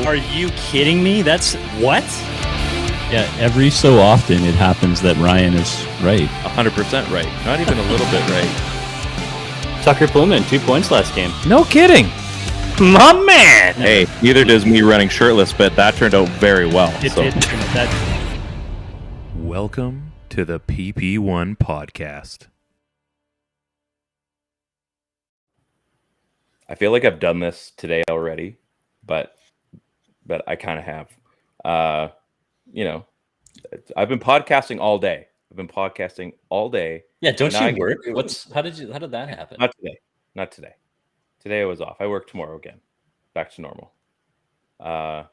Are you kidding me? That's what? Yeah, every so often it happens that Ryan is right. 100% right. Not even a little bit right. Tucker Pullman, 2 points last game. No kidding. My man. Hey, neither does me running shirtless, but that turned out very well. Welcome to the PP1 Podcast. I feel like I've done this today already, but I kind of have. I've been podcasting all day. Yeah, don't you work? How did that happen? Not today. Today I was off. I work tomorrow again. Back to normal. I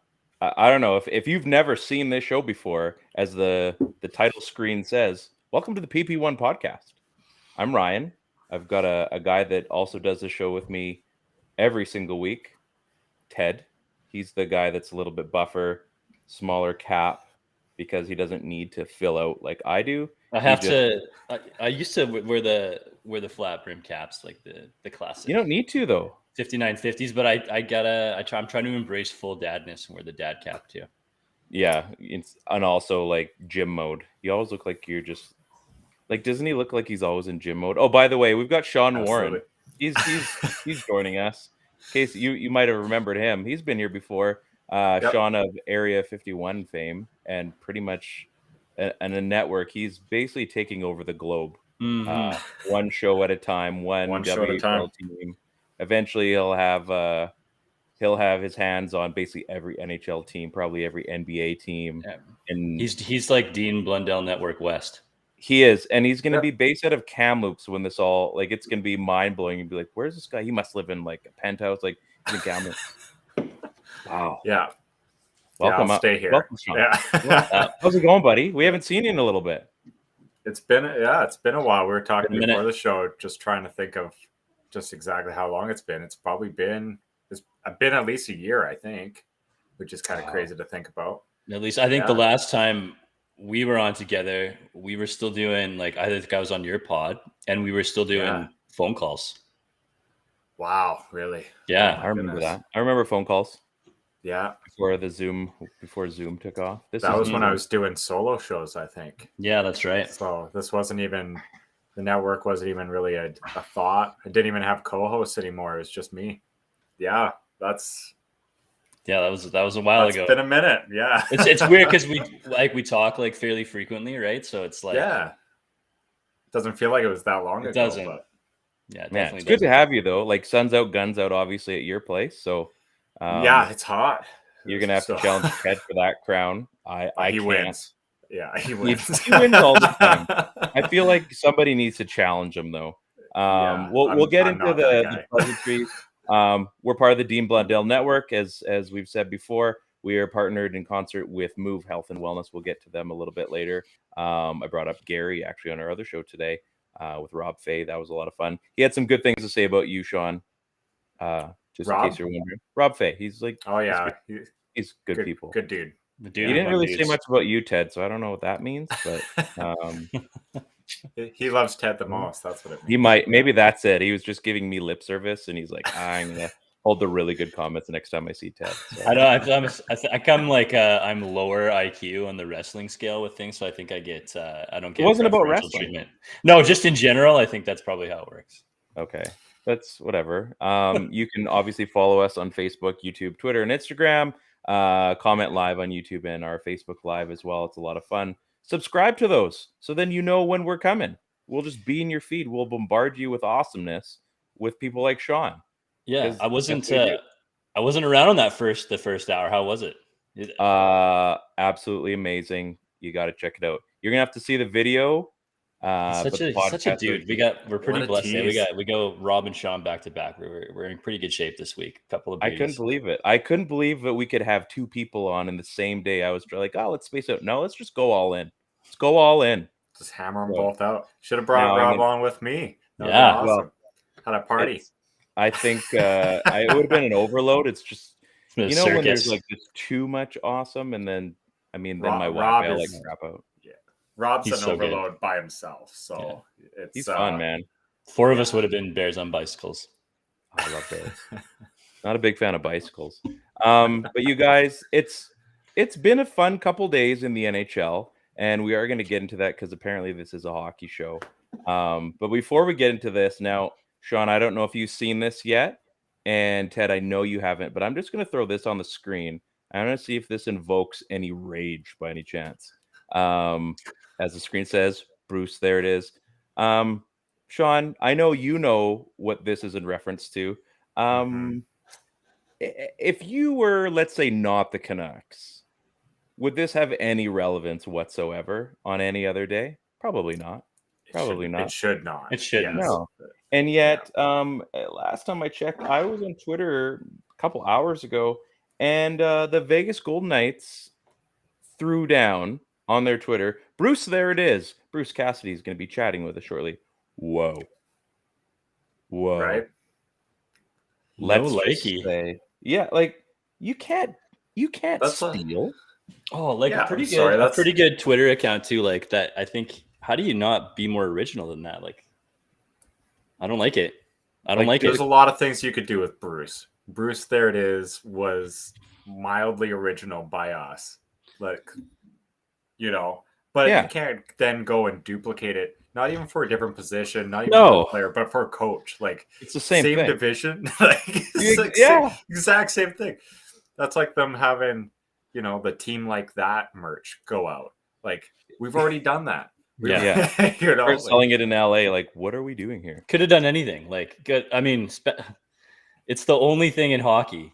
don't know if you've never seen this show before, as the title screen says, welcome to the PP1 Podcast. I'm Ryan. I've got a guy that also does the show with me every single week, Ted. He's the guy that's a little bit buffer, smaller cap, because he doesn't need to fill out like I do. I used to wear the flat brim caps, like the classic. You don't need to though. 5950s, but I'm trying to embrace full dadness and wear the dad cap too. Yeah, and also like gym mode. You always look like you're just like, doesn't he look like he's always in gym mode? Oh, by the way, we've got Sean Warren. He's joining us. In case you might have remembered him. He's been here before. Yep. Sean of Area 51 fame, and pretty much and a network. He's basically taking over the globe. Mm-hmm. One show at a time, one WHL team. Eventually he'll have his hands on basically every NHL team, probably every NBA team. Yeah. And he's like Dean Blundell Network West. He is, and he's going to be based out of Kamloops when this all, like, it's going to be mind-blowing. You'd be like, where's this guy? He must live in, like, a penthouse, like, in Kamloops. Wow. Yeah. Welcome. I'll stay here. Welcome, Sean. Yeah. How's it going, buddy? We haven't seen you in a little bit. It's been a while. We were talking before the show, just trying to think of just exactly how long it's been. It's been at least a year, I think, which is kind of crazy to think about. At least I think the last time we were on together, we were still doing, like, I think I was on your pod, and we were still doing phone calls. Wow, really? Yeah, I remember that. I remember phone calls. Yeah, before Zoom took off. That was when I was doing solo shows, I think. Yeah, that's right. So this wasn't even, the network wasn't even really a thought. I didn't even have co-hosts anymore. It was just me. Yeah, that was a while ago. It's been a minute. Yeah. It's weird because we talk like fairly frequently, right? So it's like, yeah, it doesn't feel like it was that long ago. It doesn't. But... Yeah, man, it's good to have you though. Like, sun's out, guns out, obviously at your place. So yeah, it's hot. You're gonna have to challenge Ted for that crown. He wins. Yeah, he wins. He wins all the time. I feel like somebody needs to challenge him though. We'll get into the pleasantries. We're part of the Dean Blundell Network, as we've said before. We are partnered in concert with Move Health and Wellness. We'll get to them a little bit later. I brought up Gary actually on our other show today with Rob Fay. That was a lot of fun. He had some good things to say about you, Sean. Just in case you're wondering, Rob Fay. He's like, oh yeah, he's good people. Good dude. He didn't really say much about you, Ted. So I don't know what that means, but he loves Ted the most. That's what it means. He might. Maybe that's it. He was just giving me lip service, and he's like, I'm gonna hold the really good comments the next time I see Ted. So. I know. I come like I'm lower IQ on the wrestling scale with things, so I think I get. I don't get. It wasn't about wrestling. Treatment. No, just in general. I think that's probably how it works. Okay. That's whatever. You can obviously follow us on Facebook, YouTube, Twitter, and Instagram. Comment live on YouTube and our Facebook Live as well. It's a lot of fun. Subscribe to those so then you know when we're coming. We'll just be in your feed. We'll bombard you with awesomeness with people like Sean. Yeah, I wasn't around on the first hour. How was it? Absolutely amazing. You got to check it out. You're gonna have to see the video. Such a dude. We're pretty blessed. We go Rob and Sean back to back. We're in pretty good shape this week. A couple of I couldn't believe it. I couldn't believe that we could have two people on in the same day. I was like, let's space out. No, let's just go all in. Let's go all in. Just hammer them both out. Should have brought Rob on with me. Awesome. Well, had a party. I think it would have been an overload. It's just when there's like just too much awesome, and then then my wife will like crap out. Rob's an overload by himself, so he's fun, man. 4 of us would have been bears on bicycles. I love bears. Not a big fan of bicycles. But you guys, it's been a fun couple days in the NHL, and we are going to get into that because apparently this is a hockey show. But before we get into this, now, Sean, I don't know if you've seen this yet, and Ted, I know you haven't, but I'm just going to throw this on the screen. I'm going to see if this invokes any rage by any chance. As the screen says, Bruce, there it is. Sean, I know you know what this is in reference to. If you were, let's say, not the Canucks, would this have any relevance whatsoever on any other day? Probably not. Probably not. It should not. It should. Yes. No. And yet, last time I checked, I was on Twitter a couple hours ago, and the Vegas Golden Knights threw down on their Twitter. Bruce, there it is. Bruce Cassidy is going to be chatting with us shortly. Whoa. Right? Let's say, yeah, like you can't steal. A pretty good Twitter account too. Like that, I think. How do you not be more original than that? Like, I don't like it. There's a lot of things you could do with Bruce. Bruce, there it is, was mildly original by us. Like, but you can't then go and duplicate it. Not even for a different position, not even for a player, but for a coach. Like, it's the same thing. Division. Exact same thing. That's like them having, the team like that merch go out. Like, we've already done that. Yeah. We're selling it in LA. Like, what are we doing here? Could have done anything. Like, good. I mean, it's the only thing in hockey.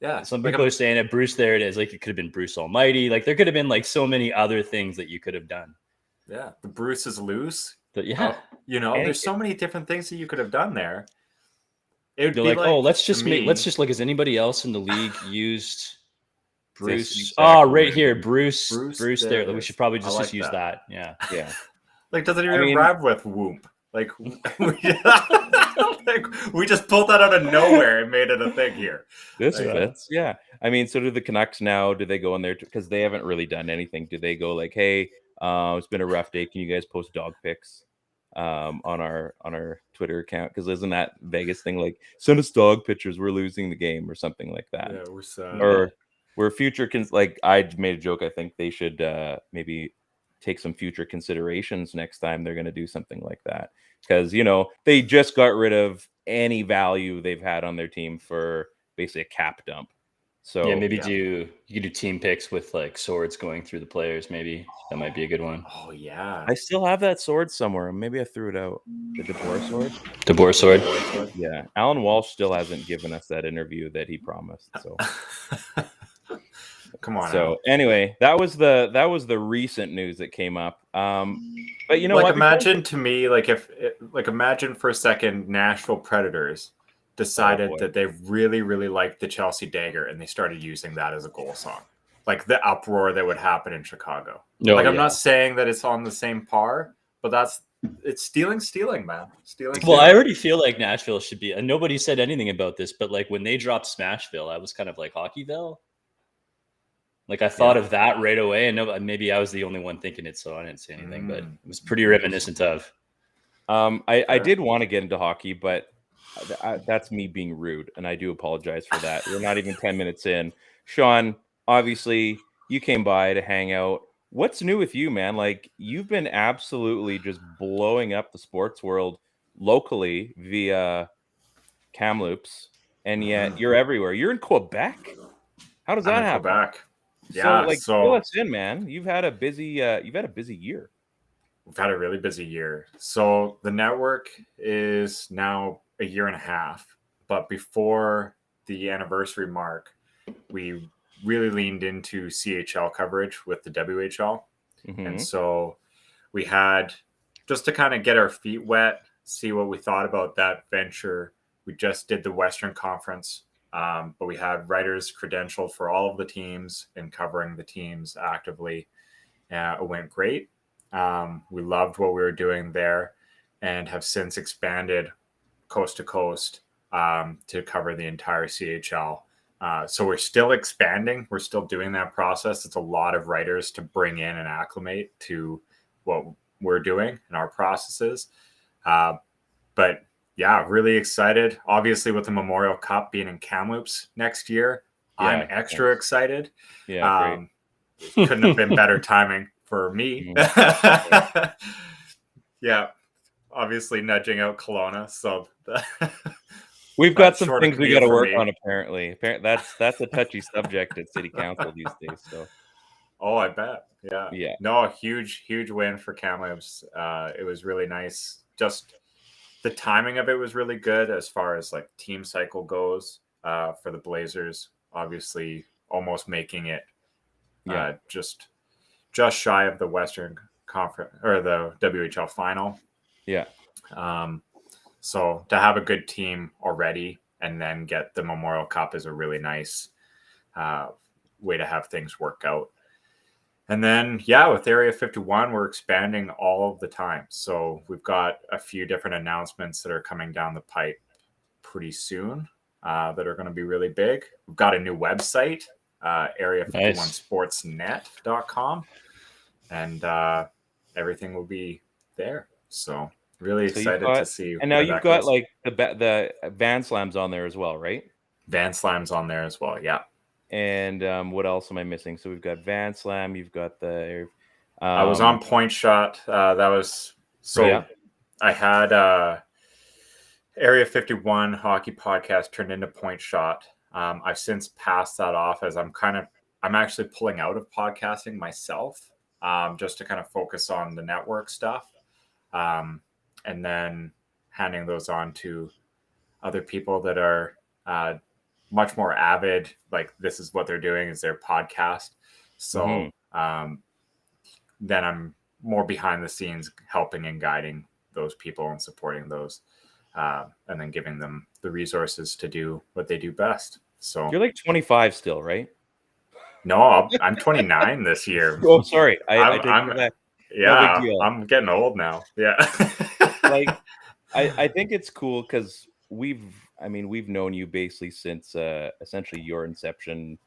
Yeah. Some people are saying it. Bruce, there it is. Like, it could have been Bruce Almighty. Like, there could have been like so many other things that you could have done. Yeah. The Bruce is loose. But there's so many different things that you could have done there. It would be like, let's just look. Has anybody else in the league used Bruce? Right here, Bruce there. We should probably just use that. Yeah. Like, doesn't even rhyme with whoop. Like, we just pulled that out of nowhere and made it a thing here. This fits. Yeah. I mean, so do the Canucks now? Do they go in there because they haven't really done anything? Do they go like, hey, it's been a rough day. Can you guys post dog pics on our Twitter account? Because isn't that Vegas thing like send us dog pictures? We're losing the game or something like that. Yeah, we're sad. Or where future like I made a joke. I think they should maybe take some future considerations next time they're going to do something like that, because they just got rid of any value they've had on their team for basically a cap dump. So you could do team picks with like swords going through the players. Maybe that might be a good one. Oh yeah, I still have that sword somewhere. Maybe I threw it out. The DeBoer sword. Yeah, Alan Walsh still hasn't given us that interview that he promised. So come on. So anyway, that was the recent news that came up. But what? Imagine to me, imagine for a second, Nashville Predators decided that they really, really liked the Chelsea Dagger and they started using that as a goal song. Like the uproar that would happen in Chicago. I'm not saying that it's on the same par, but it's stealing, man. Stealing. Well, I already feel like Nashville should be, and nobody said anything about this, but like when they dropped Smashville, I was kind of like Hockeyville. Like I thought of that right away, and maybe I was the only one thinking it, so I didn't say anything. But it was pretty reminiscent of. I did want to get into hockey, but that's me being rude, and I do apologize for that. We're not even 10 minutes in. Sean, obviously, you came by to hang out. What's new with you, man? Like you've been absolutely just blowing up the sports world locally via Kamloops, and yet you're everywhere. You're in Quebec. How does that happen? Quebec. Yeah, fill us in, man. You've had a busy year. We've had a really busy year. So the network is now a year and a half, but before the anniversary mark, we really leaned into CHL coverage with the WHL. Mm-hmm. And so we had, just to kind of get our feet wet, see what we thought about that venture. We just did the Western Conference. But we had writers credentialed for all of the teams and covering the teams actively. It went great. We loved what we were doing there and have since expanded coast to coast to cover the entire CHL. So we're still expanding. We're still doing that process. It's a lot of writers to bring in and acclimate to what we're doing and our processes. But yeah, really excited. Obviously, with the Memorial Cup being in Kamloops next year, I'm extra excited. Yeah, great. Couldn't have been better timing for me. Yeah, obviously nudging out Kelowna. So we've got some things we got to work on. Apparently, that's a touchy subject at City Council these days. So, I bet. Yeah. No, a huge win for Kamloops. It was really nice. Just the timing of it was really good as far as like team cycle goes. For the Blazers, obviously, almost making it just shy of the Western Conference or the WHL final. Yeah. So to have a good team already and then get the Memorial Cup is a really nice way to have things work out. And then, with Area 51, we're expanding all of the time. So we've got a few different announcements that are coming down the pipe pretty soon that are going to be really big. We've got a new website, area51sportsnet.com, and everything will be there. So really excited to see. And now you've got like the Van Slams on there as well, right? Van Slams on there as well, yeah. And what else am I missing? So we've got Van Slam. You've got the. I was on Point Shot. That was so. Yeah. I had Area 51 Hockey Podcast turned into Point Shot. I've since passed that off as I'm actually pulling out of podcasting myself, just to kind of focus on the network stuff, and then handing those on to other people that are much more avid. Like this is what they're doing is their podcast. So then I'm more behind the scenes helping and guiding those people and supporting those, and then giving them the resources to do what they do best. So you're like 25 still, right? No, I'm 29 this year. Oh, sorry. I'm getting old now. Yeah. I think it's cool because we've known you basically since essentially your inception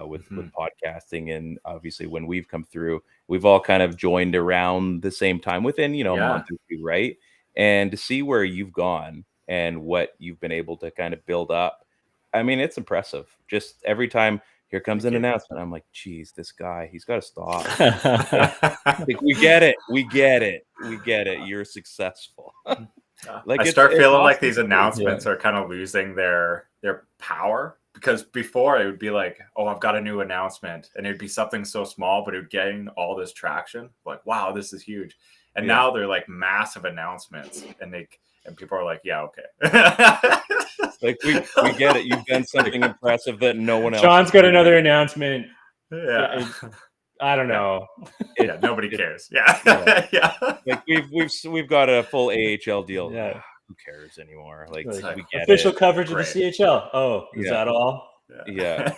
with podcasting, and obviously when we've come through, we've all kind of joined around the same time within a month or two, right? And to see where you've gone and what you've been able to kind of build up, I mean, it's impressive. Just every time here comes an announcement, I'm like, geez, this guy, he's got to stop. Like, we get it. You're successful. I start feeling like these announcements are kind of losing their power, because before it would be like, oh, I've got a new announcement, and it'd be something so small, but it would gain all this traction. Like, wow, this is huge. And now they're like massive announcements, and people are like, yeah, okay. Like we get it. You've done something impressive that no one else. Sean's got another announcement. Yeah. I don't know. Yeah, nobody cares. Yeah. Yeah. Like we've got a full AHL deal. Yeah. Who cares anymore? Like we get official coverage of the CHL. Oh, is that all? Yeah.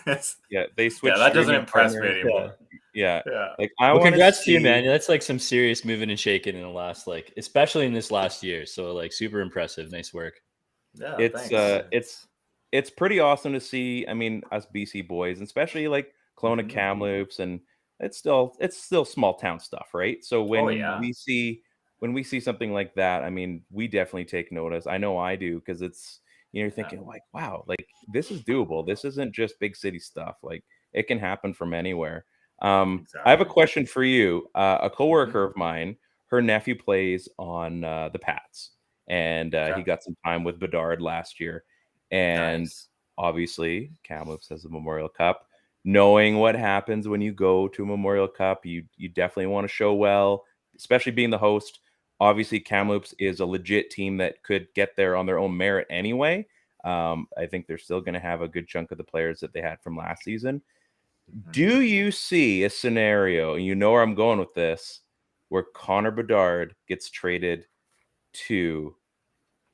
They switched. Yeah, that doesn't impress me anymore. Yeah. Like, congrats to you, man. That's like some serious moving and shaking in the last, especially in this last year. So super impressive. Nice work. Yeah, it's pretty awesome to see. I mean, us BC boys, and especially like Kelowna Kamloops, and it's still small town stuff, right? So when we see something like that, I mean, we definitely take notice. I know I do, because it's you're thinking like, wow, like this is doable. This isn't just big city stuff. Like it can happen from anywhere. Exactly. I have a question for you. A coworker of mine, her nephew plays on the Pats. And he got some time with Bedard last year. And obviously, Kamloops has the Memorial Cup. Knowing what happens when you go to a Memorial Cup, you definitely want to show well, especially being the host. Obviously, Kamloops is a legit team that could get there on their own merit anyway. I think they're still going to have a good chunk of the players that they had from last season. Do you see a scenario, and you know where I'm going with this, where Connor Bedard gets traded to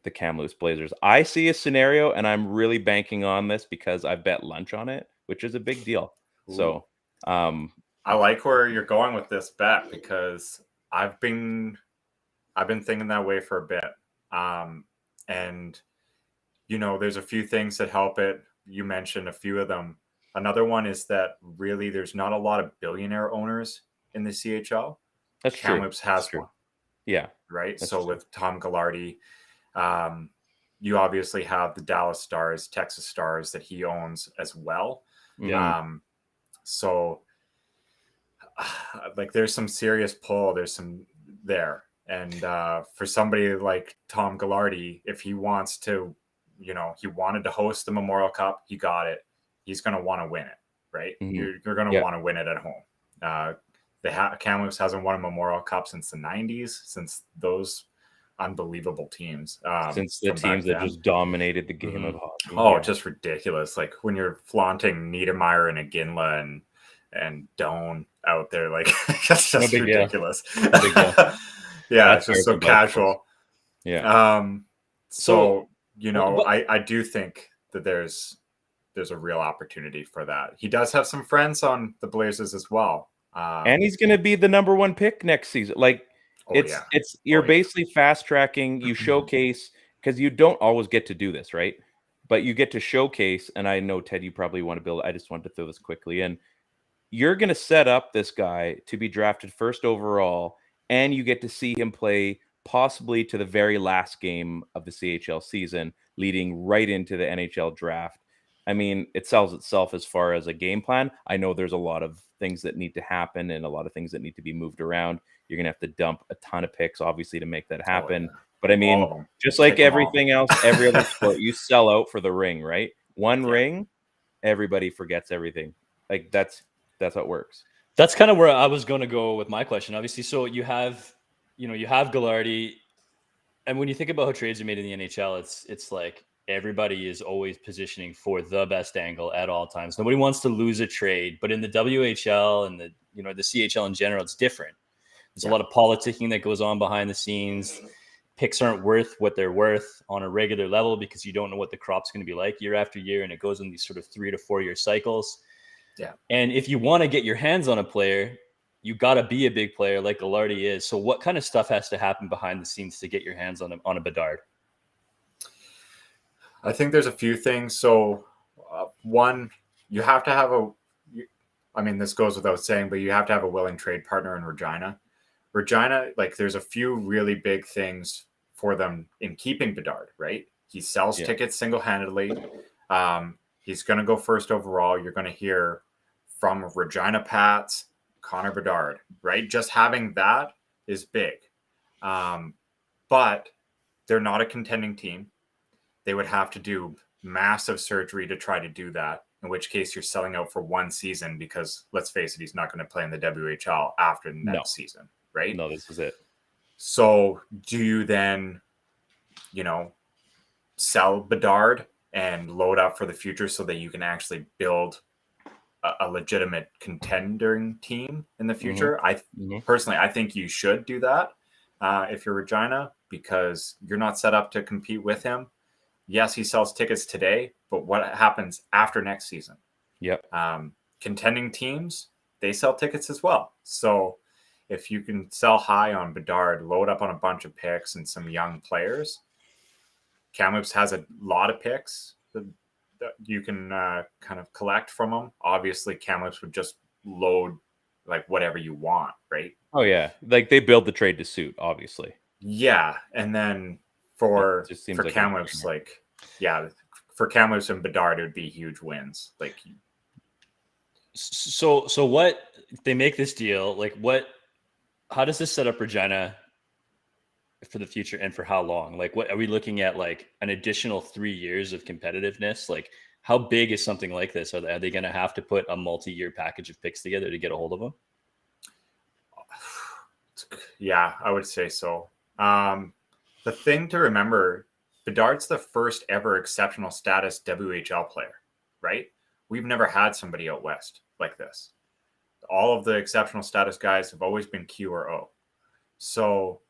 the Kamloops Blazers? I see a scenario, and I'm really banking on this because I bet lunch on it, which is a big deal. Ooh. So I like where you're going with this bet, because I've been thinking that way for a bit. And there's a few things that help it. You mentioned a few of them. Another one is that really there's not a lot of billionaire owners in the CHL. That's Kamloops true. has one. Yeah. Right. That's so true. With Tom Gillardy, you obviously have the Dallas Stars, Texas Stars that he owns as well. So like there's some serious pull. There's some there. And for somebody like Tom Gaglardi, if he wants to, he wanted to host the Memorial Cup, he got it. He's going to want to win it, right? You're going to want to win it at home. Kamloops hasn't won a Memorial Cup since the 90s, since those unbelievable teams. Since the teams that just dominated the game of hockey. Oh, just ridiculous. Like when you're flaunting Niedermeyer and Iginla and Doan out there, like that's just ridiculous. Yeah, it's just so casual. Yeah. So I do think that there's a real opportunity for that. He does have some friends on the Blazers as well. And he's going to be the number 1 pick next season. Like you're basically fast tracking. You showcase, because you don't always get to do this, right? But you get to showcase. And I know, Ted, you probably want to build. I just wanted to throw this quickly in. You're going to set up this guy to be drafted first overall, and you get to see him play possibly to the very last game of the CHL season, leading right into the NHL draft. I mean, it sells itself as far as a game plan. I know there's a lot of things that need to happen and a lot of things that need to be moved around. You're going to have to dump a ton of picks, obviously, to make that happen. But I mean, just like everything else, every other sport, you sell out for the ring, right? One ring, everybody forgets everything. Like that's how it works. That's kind of where I was going to go with my question. Obviously, so you have Gaglardi, and when you think about how trades are made in the NHL, it's like everybody is always positioning for the best angle at all times. Nobody wants to lose a trade, but in the WHL and the CHL in general, it's different. There's a lot of politicking that goes on behind the scenes. Picks aren't worth what they're worth on a regular level because you don't know what the crop's going to be like year after year, and it goes in these sort of 3 to 4 year cycles. Yeah. And if you want to get your hands on a player, you got to be a big player like Gaglardi is. So what kind of stuff has to happen behind the scenes to get your hands on a Bedard? I think there's a few things. So one, you have to have this goes without saying, but you have to have a willing trade partner in Regina. Like there's a few really big things for them in keeping Bedard, right? He sells tickets single-handedly. He's going to go first overall. You're going to hear from Regina Pats, Connor Bedard, right? Just having that is big. But they're not a contending team. They would have to do massive surgery to try to do that, in which case you're selling out for one season because, let's face it, he's not going to play in the WHL after the next season, right? No, this is it. So do you then, sell Bedard and load up for the future so that you can actually build a legitimate contending team in the future? Personally, I think you should do that if you're Regina, because you're not set up to compete with him. Yes, he sells tickets today, but what happens after next season? Yep. Contending teams, they sell tickets as well. So if you can sell high on Bedard, load up on a bunch of picks and some young players, Kamloops has a lot of picks that you can kind of collect from them. Obviously, Kamloops would just load like whatever you want, right? Oh, yeah. Like they build the trade to suit, obviously. Yeah. And then for like Kamloops, for Kamloops and Bedard, it would be huge wins. Like, so what they make this deal, like how does this set up Regina for the future and for how long? Like, what are we looking at? Like an additional 3 years of competitiveness? Like, how big is something like this? Are they going to have to put a multi-year package of picks together to get a hold of them? Yeah, I would say so. The thing to remember, Bedard's the first ever exceptional status WHL player, right? We've never had somebody out west like this. All of the exceptional status guys have always been Q or O. So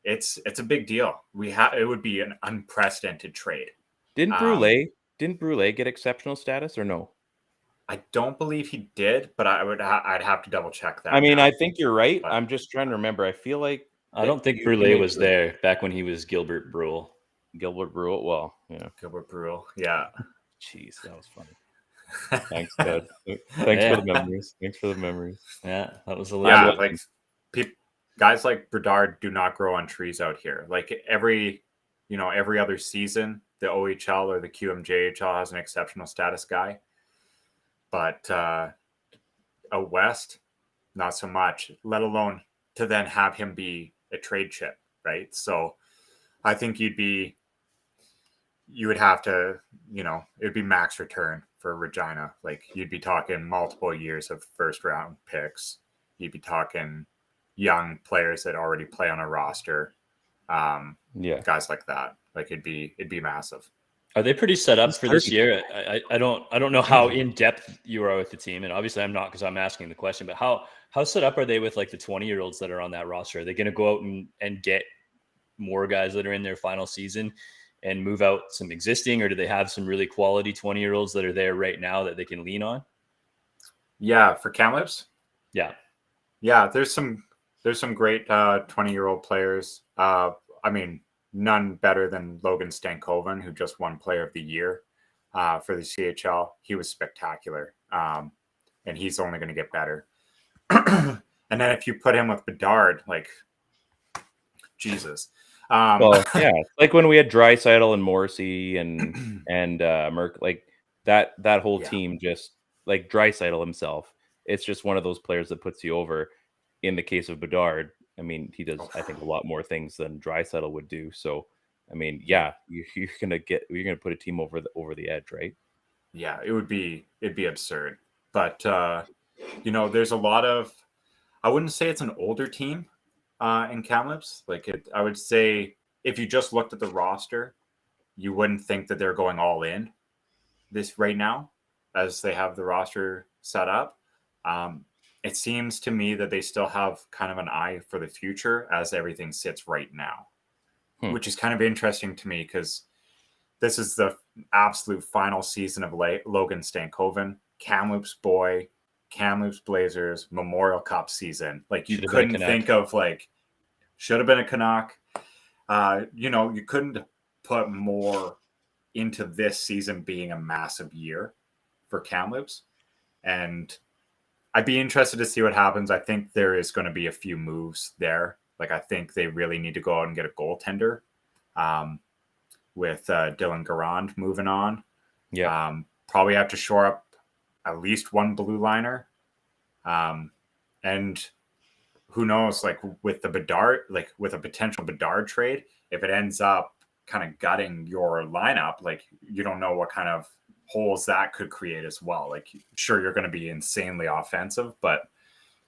it's a big deal. It would be an unprecedented trade. Didn't Brule get exceptional status or no? I don't believe he did, but I'd have to double check that. I mean, I think you're right. But I'm just trying to remember. I feel like I don't think Brule was there back when he was Gilbert Brule. Gilbert Brule. Well, yeah. Gilbert Brule. Yeah. Jeez, that was funny. Thanks, Ted. Thanks for the memories. Yeah, that was a little. Yeah, guys like Bedard do not grow on trees out here. Like every other season, the OHL or the QMJHL has an exceptional status guy. But out west, not so much, let alone to then have him be a trade chip, right? So I think you would have to, it'd be max return for Regina. Like, you'd be talking multiple years of first round picks. You'd be talking young players that already play on a roster. Guys like that. Like, it'd be massive. Are they pretty set up for this year? I don't know how in depth you are with the team, and obviously I'm not, because I'm asking the question. But how set up are they with like the 20-year-olds that are on that roster? Are they going to go out and get more guys that are in their final season and move out some existing, or do they have some really quality 20-year-olds that are there right now that they can lean on? Yeah, for Kamloops. Yeah. There's some great 20-year-old players. I mean, none better than Logan Stankoven, who just won Player of the Year for the CHL. He was spectacular, and he's only going to get better. And then if you put him with Bedard, like, Jesus. Like when we had Draisaitl and Morrissey and Merck, like that whole team, just like Draisaitl himself. It's just one of those players that puts you over. In the case of Bedard, I mean, he does, I think, a lot more things than Draisaitl would do. So, I mean, you're gonna put a team over the edge, right? Yeah, it'd be absurd. But there's a lot of, I wouldn't say it's an older team in Kamloops. I would say if you just looked at the roster, you wouldn't think that they're going all in this right now, as they have the roster set up. It seems to me that they still have kind of an eye for the future as everything sits right now, which is kind of interesting to me, because this is the absolute final season of Logan Stankoven, Kamloops boy, Kamloops Blazers, Memorial Cup season. Like, you couldn't think of, like, should have been a Canuck. You couldn't put more into this season being a massive year for Kamloops. And I'd be interested to see what happens. I think there is going to be a few moves there. Like, I think they really need to go out and get a goaltender with Dylan Garand moving on. Yeah. Probably have to shore up at least one blue liner. And who knows, like with the Bedard, like with a potential Bedard trade, if it ends up kind of gutting your lineup, like, you don't know what kind of holes that could create as well. Like, sure, you're going to be insanely offensive, but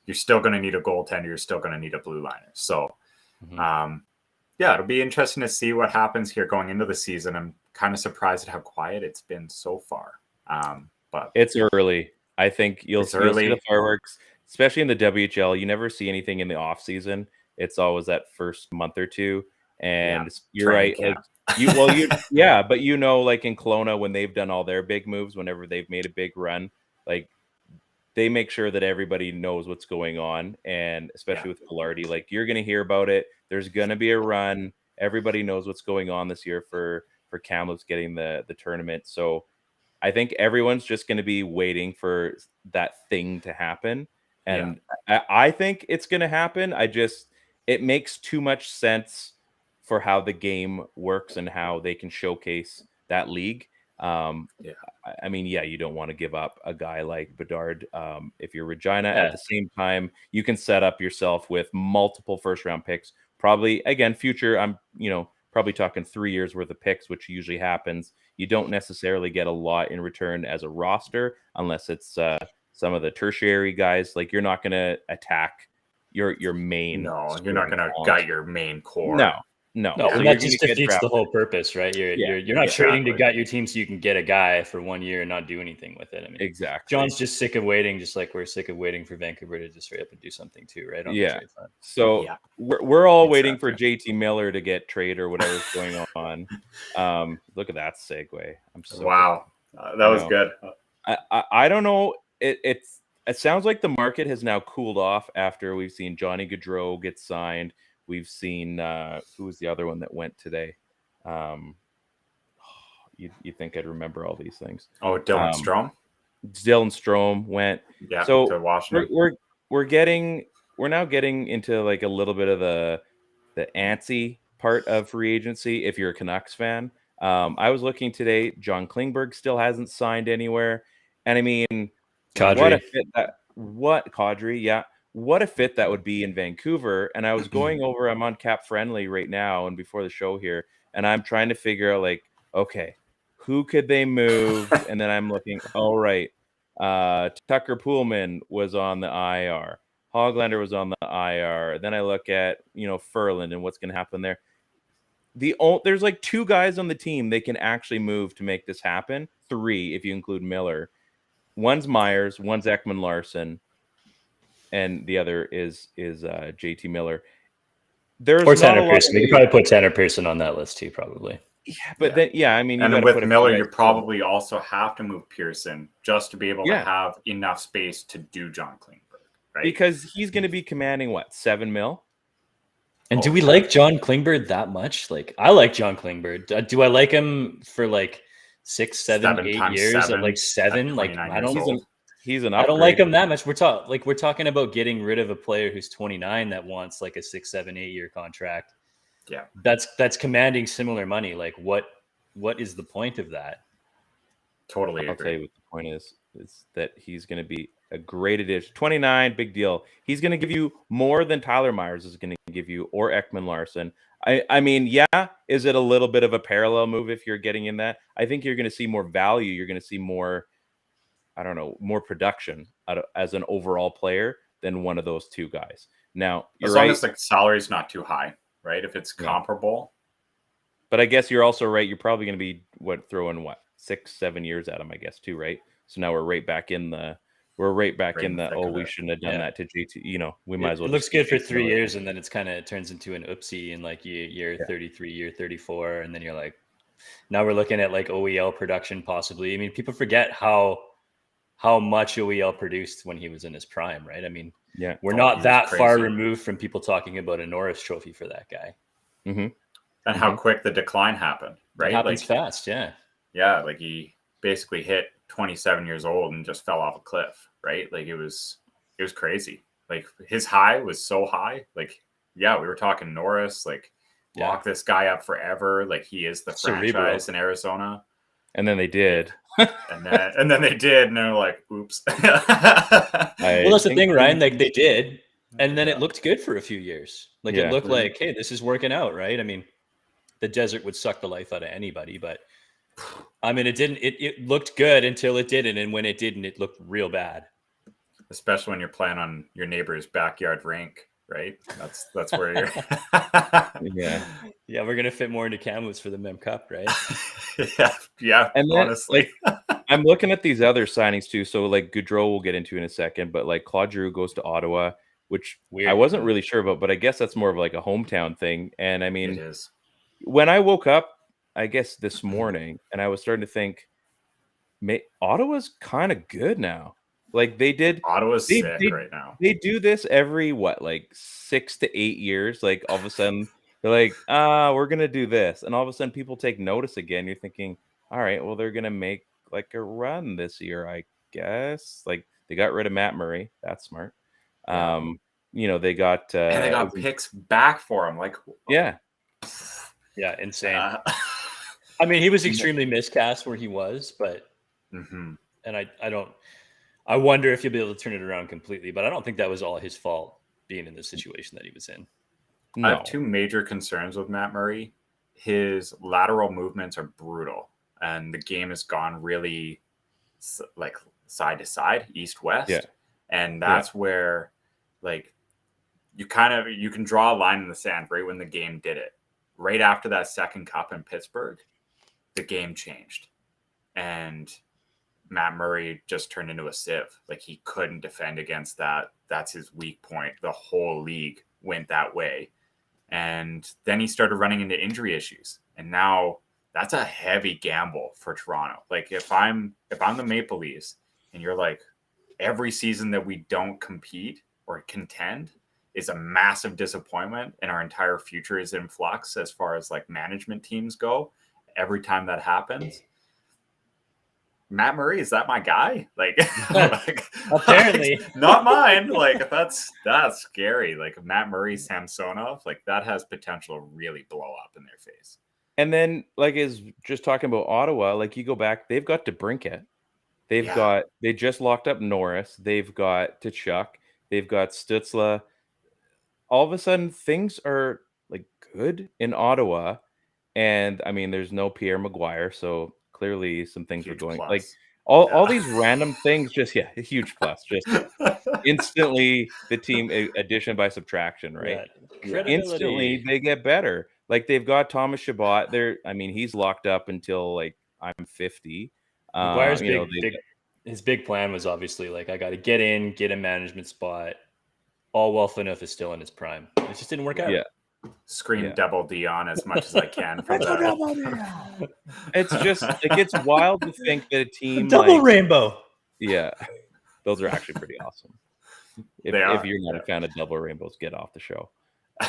you're still going to need a goaltender. You're still going to need a blue liner. So, it'll be interesting to see what happens here going into the season. I'm kind of surprised at how quiet it's been so far. But it's early. I think you'll see the fireworks, especially in the WHL. You never see anything in the off season. It's always that first month or two. And you're right. Like, but like in Kelowna, when they've done all their big moves, whenever they've made a big run, like, they make sure that everybody knows what's going on. And especially with Velarde, like, you're going to hear about it. There's going to be a run. Everybody knows what's going on this year for Kamloops getting the tournament. So I think everyone's just going to be waiting for that thing to happen. And I think it's going to happen. It makes too much sense for how the game works and how they can showcase that league. I mean, you don't want to give up a guy like Bedard. If you're Regina, at the same time, you can set up yourself with multiple first round picks. Probably, again, future, I'm probably talking 3 years worth of picks, which usually happens. You don't necessarily get a lot in return as a roster unless it's some of the tertiary guys. Like, you're not going to attack your main. No, you're not going to gut your main core. No, so that just defeats the whole purpose, right? You're not trading to gut your team so you can get a guy for 1 year and not do anything with it. I mean, exactly. John's just sick of waiting, just like we're sick of waiting for Vancouver to just straight up and do something too, right? So we're all waiting for JT Miller to get traded or whatever's going on. Look at that segue. I'm so that was good. I don't know. It sounds like the market has now cooled off after we've seen Johnny Gaudreau get signed. We've seen who was the other one that went today? You think I'd remember all these things? Oh, Dylan Strome. Dylan Strome went. Yeah. So to Washington. We're now getting into like a little bit of the antsy part of free agency. If you're a Canucks fan, I was looking today. John Klingberg still hasn't signed anywhere. And I mean, Kadri. What a fit that Kadri, yeah. What a fit that would be in Vancouver. And I was going over, I'm on Cap Friendly right now and before the show here, and I'm trying to figure out, like, okay, who could they move? And then I'm looking, all right, Tucker Poolman was on the IR. Hoglander was on the IR. Then I look at, Furland and what's going to happen there. There's like 2 guys on the team they can actually move to make this happen. 3, if you include Miller. One's Myers, one's Ekman Larson, and the other is JT Miller. There's or Tanner Pearson. You could probably put Tanner Pearson on that list too, probably. Yeah, but then I mean, and with Miller, you probably also have to move Pearson just to be able to have enough space to do John Klingberg, right? Because he's going to be commanding what, $7 million? And do we like John Klingberg that much? Like, I like John Klingberg. Do I like him for like 6, 7, 8 years at like 7? Like, I don't. He's an upgrade. I don't like him that much. We're talking about getting rid of a player who's 29 that wants like a 6, 7, 8 year contract. Yeah, that's commanding similar money. Like, what is the point of that? Totally agree. I'll tell you what the point is that he's going to be a great addition. 29, big deal. He's going to give you more than Tyler Myers is going to give you, or Ekman Larson. I mean, is it a little bit of a parallel move if you're getting in that? I think you're going to see more value. You're going to see more, more production as an overall player than one of those 2 guys. Now, as long as the salary's not too high, right? If it's comparable. But I guess you're also right. You're probably going to be throwing 6, 7 years at him, I guess, too, right? So now we're right back in the we shouldn't have done that to GT. We might as well. It looks good for 3 years, and then it turns into an oopsie in like year 33, year 34, and then you're like, now we're looking at like OEL production possibly. I mean, people forget how much OEL produced when he was in his prime, right? I mean, we're not that far removed from people talking about a Norris Trophy for that guy. Mm-hmm. And how quick the decline happened, right? It happens fast, yeah. Yeah, like he basically hit 27 years old and just fell off a cliff, right? Like it was crazy. Like his high was so high. Like, we were talking Norris, like lock this guy up forever. Like he is the franchise in Arizona. And then they did. and then they did, and they're like, oops. Well, that's the thing, Ryan. Like they did, and then it looked good for a few years. Like it looked like, hey, this is working out, right? I mean, the desert would suck the life out of anybody, but I mean, it didn't. It looked good until it didn't, and when it didn't, it looked real bad. Especially when you're playing on your neighbor's backyard rink, right? That's where you're. Yeah, we're gonna fit more into Kamloops for the Mem Cup, right? yeah. And then, honestly, I'm looking at these other signings too. So like Gaudreau, we'll get into in a second, but like Claude Giroux goes to Ottawa, which I wasn't really sure about, but I guess that's more of like a hometown thing. And I mean, it is. When I woke up, I guess this morning, and I was starting to think, Ottawa's kind of good now. Like they did. Ottawa's sick right now. They do this every 6 to 8 years. Like all of a sudden they're like, we're gonna do this, and all of a sudden people take notice again. You're thinking, all right, well they're gonna make like a run this year, I guess. Like they got rid of Matt Murray. That's smart. They got and they got picks back for him. Like insane. I mean, he was extremely miscast where he was, but and I wonder if he'll be able to turn it around completely, but I don't think that was all his fault being in the situation that he was in. No. I have 2 major concerns with Matt Murray. His lateral movements are brutal, and the game has gone really like side to side, east west, and that's where like you can draw a line in the sand right when the game did it. Right after that second cup in Pittsburgh, the game changed, and Matt Murray just turned into a sieve. Like he couldn't defend against that. That's his weak point. The whole league went that way. And then he started running into injury issues. And now that's a heavy gamble for Toronto. Like if I'm the Maple Leafs and you're like, every season that we don't compete or contend is a massive disappointment and our entire future is in flux as far as like management teams go. Every time that happens, Matt Murray, is that my guy? Like, apparently not mine. Like that's scary. Like Matt Murray, Samsonov, like that has potential to really blow up in their face. And then, like, is just talking about Ottawa, like, you go back, they've got DeBrincat. They just locked up Norris. They've got Tkachuk. They've got Stützle. All of a sudden, things are, like, good in Ottawa. And, I mean, there's no Pierre Maguire, so clearly some things are going plus. like, all these random things just a huge plus. Just instantly the team addition by subtraction, right? Yeah. Instantly they get better. Like, they've got Thomas Chabot. I mean, he's locked up until, like, I'm 50. Maguire's his big plan was obviously, like, I got to get a management spot. All well enough is still in his prime. It just didn't work out. Yeah. Scream double D on as much as I can from that. It's just like, it's wild to think that a team double rainbow. Yeah, those are actually pretty awesome. If you're not a fan of double rainbows, get off the show.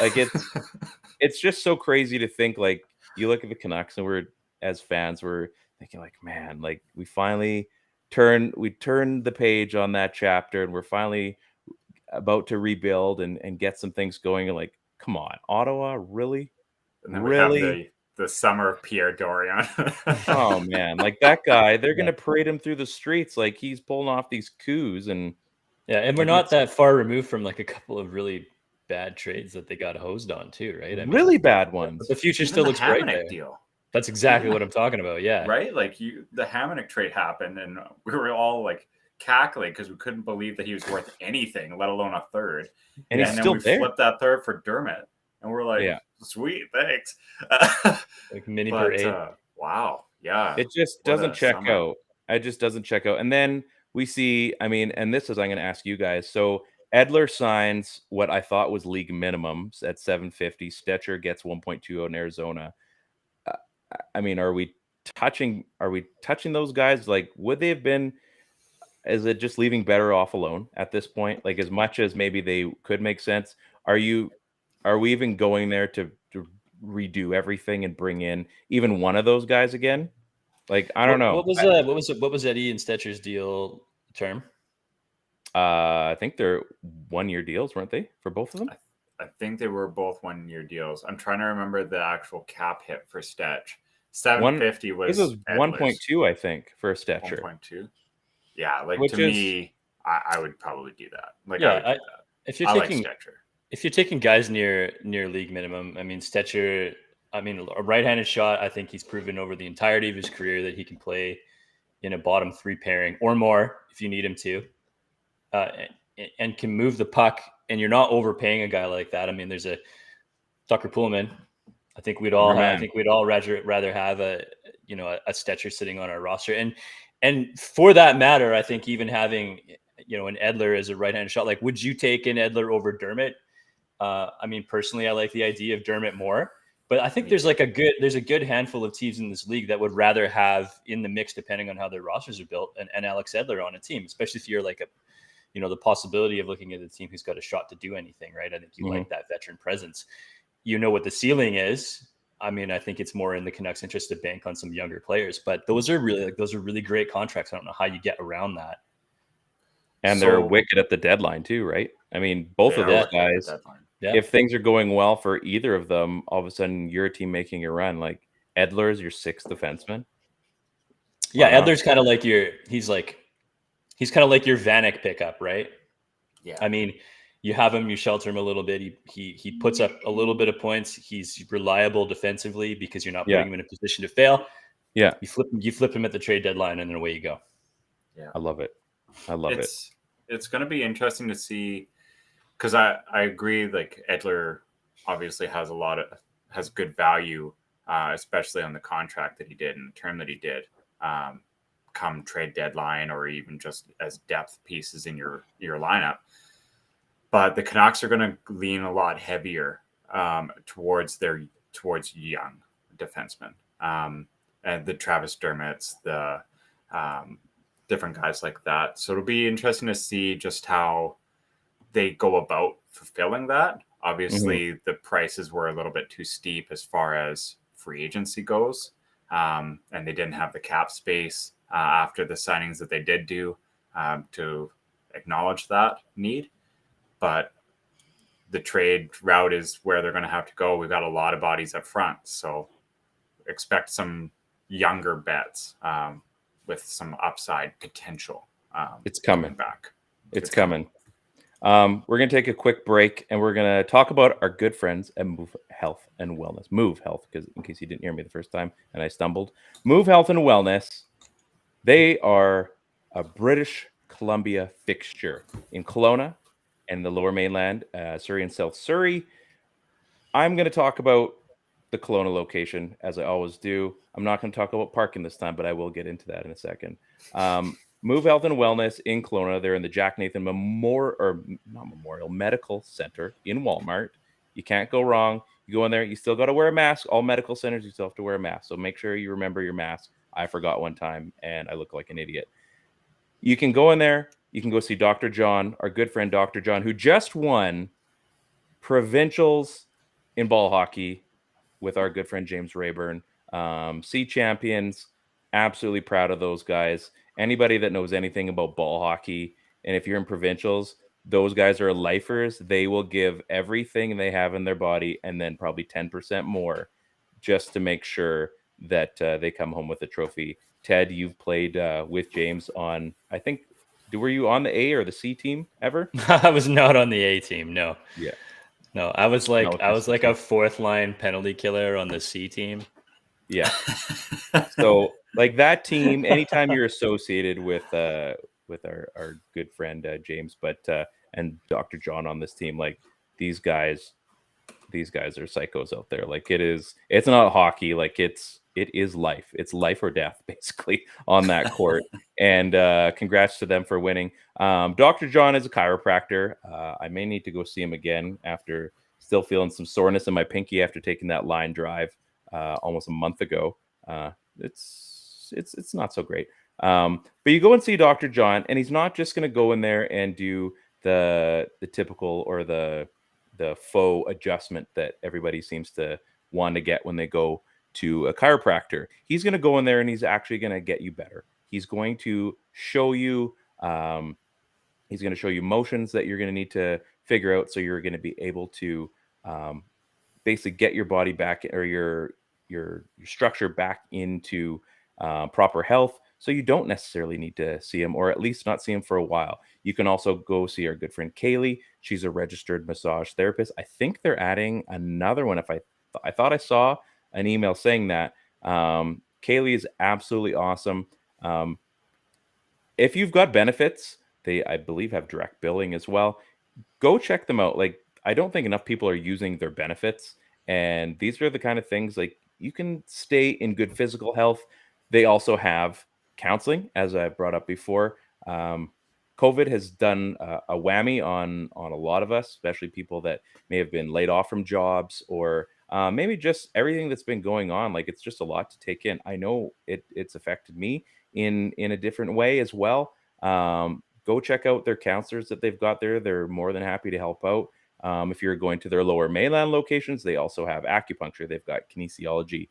Like, it's just so crazy to think, like, you look at the Canucks and as fans, we're thinking, like, man, like, we finally turned the page on that chapter, and we're finally about to rebuild and get some things going. And, like, come on, Ottawa, really? And then we have the summer of Pierre Dorion. Oh, man, like, that guy, they're going to parade him through the streets like he's pulling off these coups. And we're not that far removed from, like, a couple of really bad trades that they got hosed on too, right? I mean, really bad ones. The future still looks bright there. Deal. That's exactly what I'm talking about. Yeah. Right? Like, the Hamonic trade happened, and we were all, like, cackling because we couldn't believe that he was worth anything, let alone a third. And he's still there. Flipped that third for Dermott, and we're like, sweet, thanks. Like mini parade. Wow. Yeah. It just doesn't check out. It just doesn't check out. And then we see, I mean, and this is, I'm going to ask you guys. So Edler signs what I thought was league minimums at $750. Stetcher gets 1.20 in Arizona. I mean, are we touching those guys? Like, would they have been? Is it just leaving better off alone at this point? Like, as much as maybe they could make sense, are we even going there to redo everything and bring in even one of those guys again? Like, I don't know. What was Eddie and Stetcher's deal term? I think they're 1-year deals, weren't they, for both of them? I think they were both 1-year deals. I'm trying to remember the actual cap hit for Stetch. 750 was 1.2, I think, for a Stetcher. 1.2. Yeah, like, to me, I would probably do that. Like, if you're taking guys near league minimum, I mean, Stetcher, I mean, a right-handed shot, I think he's proven over the entirety of his career that he can play in a bottom 3 pairing or more if you need him to, and can move the puck. And you're not overpaying a guy like that. I mean, there's a Tucker Pullman. I think we'd all rather have a Stetcher sitting on our roster. And for that matter, I think even having, an Edler as a right-handed shot, like, would you take an Edler over Dermott? I mean, personally, I like the idea of Dermott more, but I think there's a good handful of teams in this league that would rather have in the mix, depending on how their rosters are built, and Alex Edler on a team, especially if you're like the possibility of looking at a team who's got a shot to do anything, right? I think you like that veteran presence. You know what the ceiling is. I mean, I think it's more in the Canucks' interest to bank on some younger players, but those are really great contracts. I don't know how you get around that. And they're wicked at the deadline too, right? I mean, both of those guys, if things are going well for either of them, all of a sudden you're a team making a run. Like, Edler's your 6th defenseman. Yeah, Edler's kind of like he's kind of like your Vanek pickup, right? Yeah. I mean, you have him, you shelter him a little bit. He puts up a little bit of points. He's reliable defensively because you're not putting him in a position to fail. Yeah. You flip him at the trade deadline, and then away you go. Yeah. I love it. It's going to be interesting to see, because I agree, like, Edler obviously has good value, especially on the contract that he did and the term that he did, come trade deadline, or even just as depth pieces in your lineup. But the Canucks are going to lean a lot heavier towards young defensemen, and the Travis Dermotts, the different guys like that. So it'll be interesting to see just how they go about fulfilling that. Obviously, the prices were a little bit too steep as far as free agency goes, and they didn't have the cap space after the signings that they did do to acknowledge that need. But the trade route is where they're going to have to go. We've got a lot of bodies up front, so expect some younger bets with some upside potential. It's coming back. It's coming. We're going to take a quick break, and we're going to talk about our good friends at Move Health and Wellness. Move Health, because in case you didn't hear me the first time and I stumbled. Move Health and Wellness, they are a British Columbia fixture in Kelowna and the Lower Mainland, Surrey and South Surrey. I'm going to talk about the Kelowna location, as I always do. I'm not going to talk about parking this time, but I will get into that in a second. Move Health and Wellness in Kelowna. They're in the Jack Nathan Medical Center in Walmart. You can't go wrong. You go in there, you still got to wear a mask. All medical centers, you still have to wear a mask. So make sure you remember your mask. I forgot one time, and I look like an idiot. You can go in there. You can go see Dr. John, our good friend Dr. John, who just won provincials in ball hockey with our good friend James Rayburn. C champions. Absolutely proud of those guys. Anybody that knows anything about ball hockey, and if you're in provincials, those guys are lifers. They will give everything they have in their body and then probably 10% more just to make sure that they come home with a trophy. Ted, you've played with James on, I think, were you on the A or the C team ever? I was not on the A team. No. Yeah. No, I was like a fourth line penalty killer on the C team. Yeah. So like that team, anytime you're associated with our good friend James, and Dr. John on this team, like these guys are psychos out there. Like it's not hockey, like it is life. It's life or death basically on that court. And congrats to them for winning. Dr. John is a chiropractor. I may need to go see him again after still feeling some soreness in my pinky after taking that line drive almost a month ago. It's not so great. But you go and see Dr. John, and he's not just going to go in there and do the typical or the faux adjustment that everybody seems to want to get when they go to a chiropractor. He's going to go in there and he's actually going to get you better. He's going to show you motions that you're going to need to figure out, so you're going to be able to basically get your body back, or your structure back into proper health, so you don't necessarily need to see him, or at least not see him for a while. You can also go see our good friend Kaylee. She's a registered massage therapist. I think they're adding another one. I thought I saw an email saying that. Kaylee is absolutely awesome. If you've got benefits, they, I believe, have direct billing as well. Go check them out. Like, I don't think enough people are using their benefits, and these are the kind of things, like, you can stay in good physical health. They also have counseling, as I've brought up before. COVID has done a whammy on a lot of us, especially people that may have been laid off from jobs, or maybe just everything that's been going on. Like, it's just a lot to take in. I know it's affected me in a different way as well. Go check out their counselors that they've got there. They're more than happy to help out. If you're going to their Lower Mainland locations, they also have acupuncture. They've got kinesiology.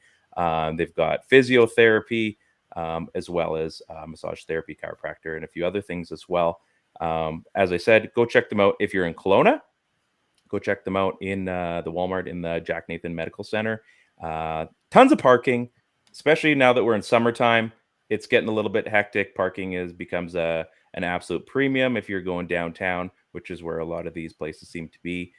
They've got physiotherapy, as well as massage therapy, chiropractor, and a few other things as well. As I said, go check them out. If you're in Kelowna, go check them out in the Walmart in the Jack Nathan Medical Center. Tons of parking, especially now that we're in summertime. It's getting a little bit hectic. Parking becomes an absolute premium if you're going downtown, which is where a lot of these places seem to be.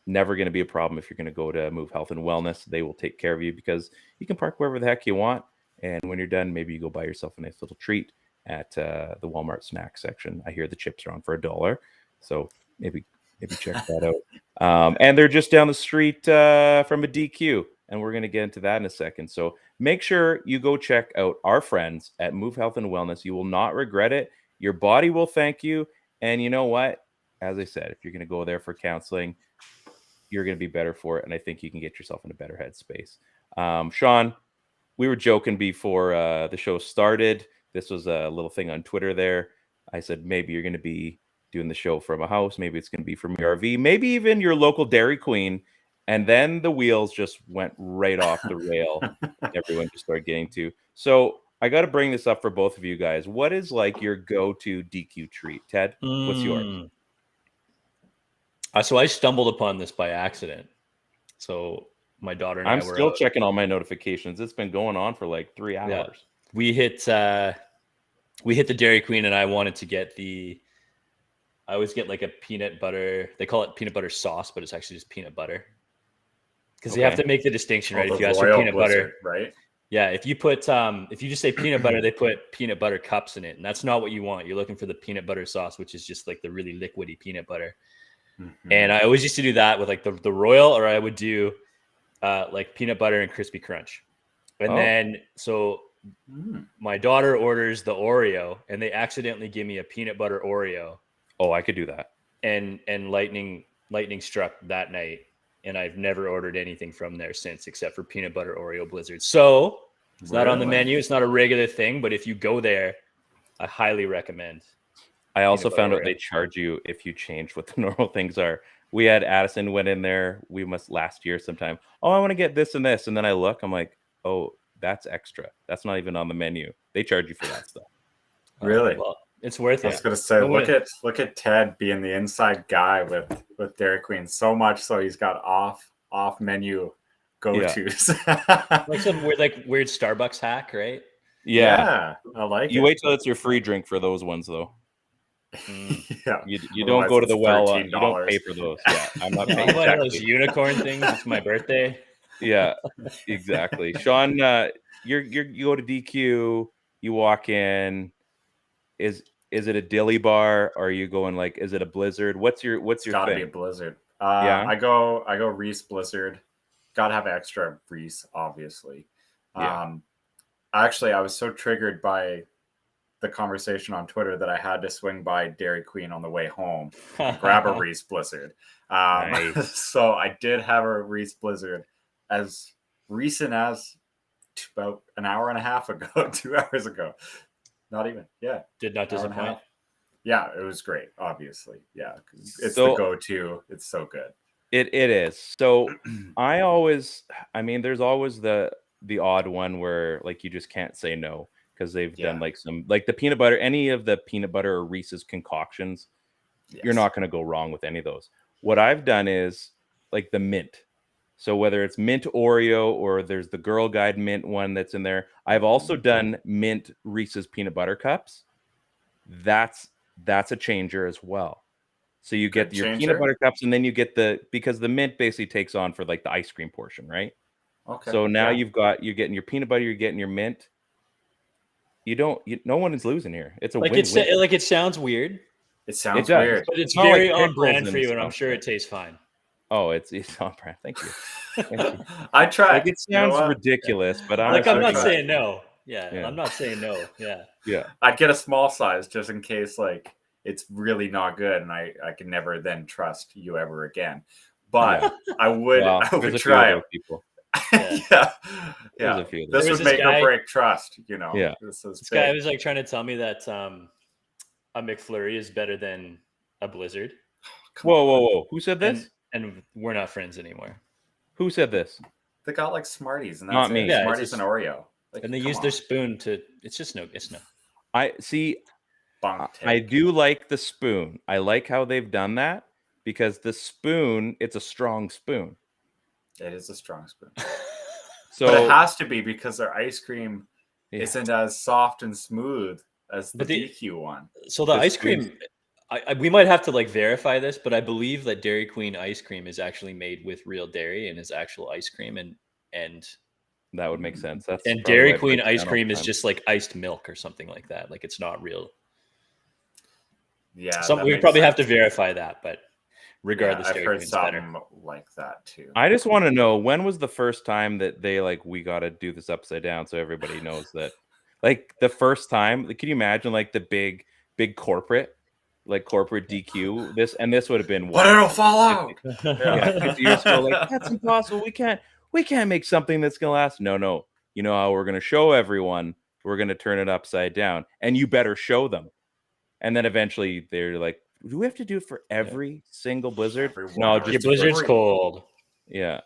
Never going to be a problem if you're going to go to Move Health and Wellness. They will take care of you, because you can park wherever the heck you want. And when you're done, maybe you go buy yourself a nice little treat at the Walmart snack section. I hear the chips are on for $1. So maybe check that out. And they're just down the street from a DQ. And we're going to get into that in a second. So make sure you go check out our friends at Move Health and Wellness. You will not regret it. Your body will thank you. And you know what? As I said, if you're going to go there for counseling, you're going to be better for it. And I think you can get yourself in a better headspace. Sean, we were joking before the show started. This was a little thing on Twitter there. I said, maybe you're going to be doing the show from a house. Maybe it's going to be from your RV. Maybe even your local Dairy Queen. And then the wheels just went right off the rail. Everyone just started getting to. So I got to bring this up for both of you guys. What is like your go-to DQ treat? Ted, what's yours? So I stumbled upon this by accident. So my daughter and I'm I were still out. checking all my notifications. It's been going on for like 3 hours. Yeah. We hit the Dairy Queen, and I wanted to get I always get like a peanut butter. They call it peanut butter sauce, but it's actually just peanut butter. Because you have to make the distinction, right? If you ask for peanut butter, right? Yeah, if you just say peanut butter, they put peanut butter cups in it, and that's not what you want. You're looking for the peanut butter sauce, which is just like the really liquidy peanut butter. Mm-hmm. And I always used to do that with like the Royal, or I would do like peanut butter and crispy crunch. And then my daughter orders the Oreo, and they accidentally give me a peanut butter Oreo. Oh, I could do that. And lightning struck that night. And I've never ordered anything from there since, except for peanut butter Oreo Blizzard. So it's not on the menu. It's not a regular thing, but if you go there, I highly recommend. I also found out they charge you if you change what the normal things are. We had Addison went in there. Last year sometime. Oh, I want to get this and this. And then I look, I'm like, oh, that's extra. That's not even on the menu. They charge you for that stuff. Really? Well, it's worth it. I was going to say, look at Ted being the inside guy with Dairy Queen so much so he's got off menu go-tos. Like some weird Starbucks hack, right? Yeah. I like you it. wait till it's your free drink for those ones though. Yeah. You don't go to the well. You don't pay for those. Yeah. I'm not paying. One of those unicorn things. It's my birthday. Yeah, exactly. Sean, you go to DQ, you walk in. Is it a dilly bar, or are you going like, is it a Blizzard? What's your gotta thing? Be a Blizzard. I go Reese Blizzard. Gotta have extra Reese, obviously. Yeah. Actually, I was so triggered by the conversation on Twitter that I had to swing by Dairy Queen on the way home and grab a Reese Blizzard. Nice. So I did have a Reese Blizzard as recent as about an hour and a half ago, 2 hours ago. Not even. Yeah. Did not disappoint. Yeah, it was great, obviously. Yeah. It's the go-to. It's so good. It is. So there's always the odd one where like you just can't say no because they've done like some like the peanut butter, any of the peanut butter or Reese's concoctions. Yes. You're not going to go wrong with any of those. What I've done is like the mint. So whether it's mint Oreo or there's the Girl Guide mint one that's in there, I've also done mint Reese's peanut butter cups. That's a changer as well. So you get your peanut butter cups, and then you get because the mint basically takes on for like the ice cream portion, right? Okay. So now you're getting your peanut butter, you're getting your mint. No one is losing here. It's a win-win. It sounds weird. It sounds weird, but it's very on brand for you, and I'm sure it tastes fine. Oh, it's on brand. Thank you. I tried. Like, it sounds ridiculous, but I'm not saying no. Yeah, I'm not saying no. Yeah. I'd get a small size just in case, like, it's really not good, and I can never then trust you ever again. But I would try it. People. Yeah. This would make or break trust. Yeah. This guy was like trying to tell me that a McFlurry is better than a Blizzard. Whoa! Who said this? And we're not friends anymore. Who said this? They got like Smarties, and that's not me. Yeah, Smarties and Oreo. Like, and they use their spoon to. It's just no. It's no. I see. I do like the spoon. I like how they've done that because the spoon, it's a strong spoon. It is a strong spoon. So but it has to be because their ice cream isn't as soft and smooth as the DQ one. So the ice cream. We might have to like verify this, but I believe that Dairy Queen ice cream is actually made with real dairy and is actual ice cream, and that would make sense. And Dairy Queen ice cream is just like iced milk or something like that. Like it's not real. Yeah, we probably have to verify that, but regardless, I've heard something like that too. I just want to know, when was the first time that they we got to do this upside down so everybody knows that, like the first time. Can you imagine like the big corporate DQ this would have been what? It'll fall out. 50 years ago, like that's impossible. We can't make something that's gonna last. No. You know how we're gonna show everyone? We're gonna turn it upside down, and you better show them. And then eventually they're like, do we have to do it for every single Blizzard? No, just your Blizzard's cold. Yeah.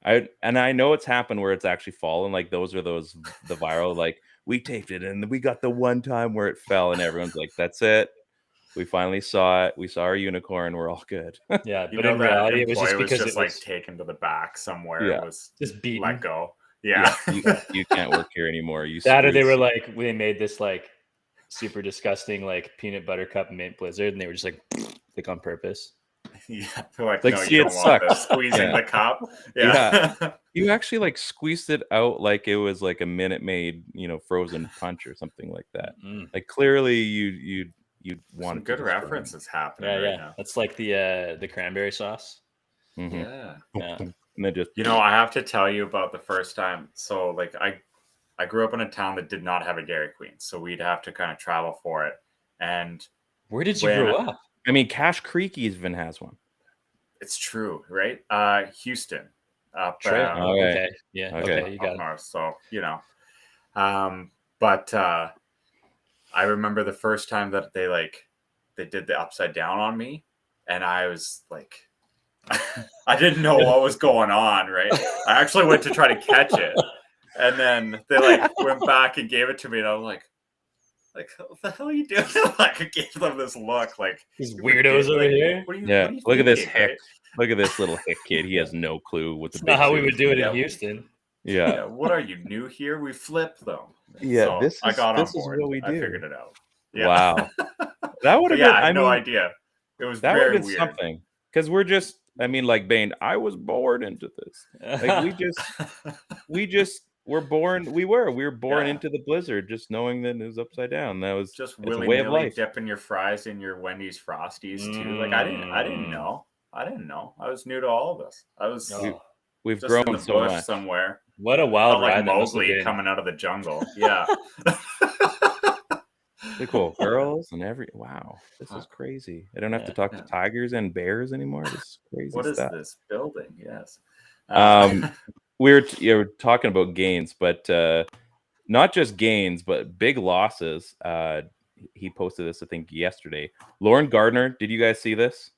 I know it's happened where it's actually fallen. Like the viral, like we taped it and we got the one time where it fell and everyone's like, that's it. We finally saw it. We saw our unicorn. We're all good. Yeah, but in reality, it was just because it was like taken to the back somewhere. Yeah. It was just beaten. Let go. Yeah. You can't work here anymore. That or they were like, they made this like super disgusting like peanut butter cup mint blizzard, and they were just like on purpose. Yeah, they're like, no, see, you don't want this. Squeezing the cup. Yeah. You actually like squeezed it out like it was like a Minute Maid, frozen punch or something like that. Like clearly you want some good references happening right now. That's like the cranberry sauce. Mm-hmm. Yeah. And then just I have to tell you about the first time. So like I grew up in a town that did not have a Dairy Queen, so we'd have to kind of travel for it. And where did you grow up? I mean, Cache Creek even has one. It's true, right? Houston. Okay. Yeah. Okay. You got it. North, so but I remember the first time that they did the upside down on me, and I was like, I didn't know what was going on. Right? I actually went to try to catch it, and then they went back and gave it to me, and I was like, what the hell are you doing? I gave them this look, like these weirdos over here. What are you look thinking, at this hick. Right? Look at this little hick kid. He has no clue what the. Not how we would do it in Houston. Yeah. What are you new here? We flip them. Yeah. So I got on board. What we do. I figured it out. Yeah. Wow. That would have been. I had no idea. It was that very would have been weird. something because we're just. I mean, like Bane. I was born into this. Like we're born. We were born into the blizzard, just knowing that it was upside down. That was just a way of life. Dipping your fries in your Wendy's Frosties too. Like I didn't know. I was new to all of this. I was. We've just grown in the so bush much. Somewhere. What a wild ride! Like Mowgli coming out of the jungle. Yeah. They're cool girls and wow, this is crazy. I don't have to talk to tigers and bears anymore. This is crazy. What stuff. is this building? Yes. We're talking about gains, but not just gains, but big losses. He posted this, I think, yesterday. Lauren Gardner, did you guys see this?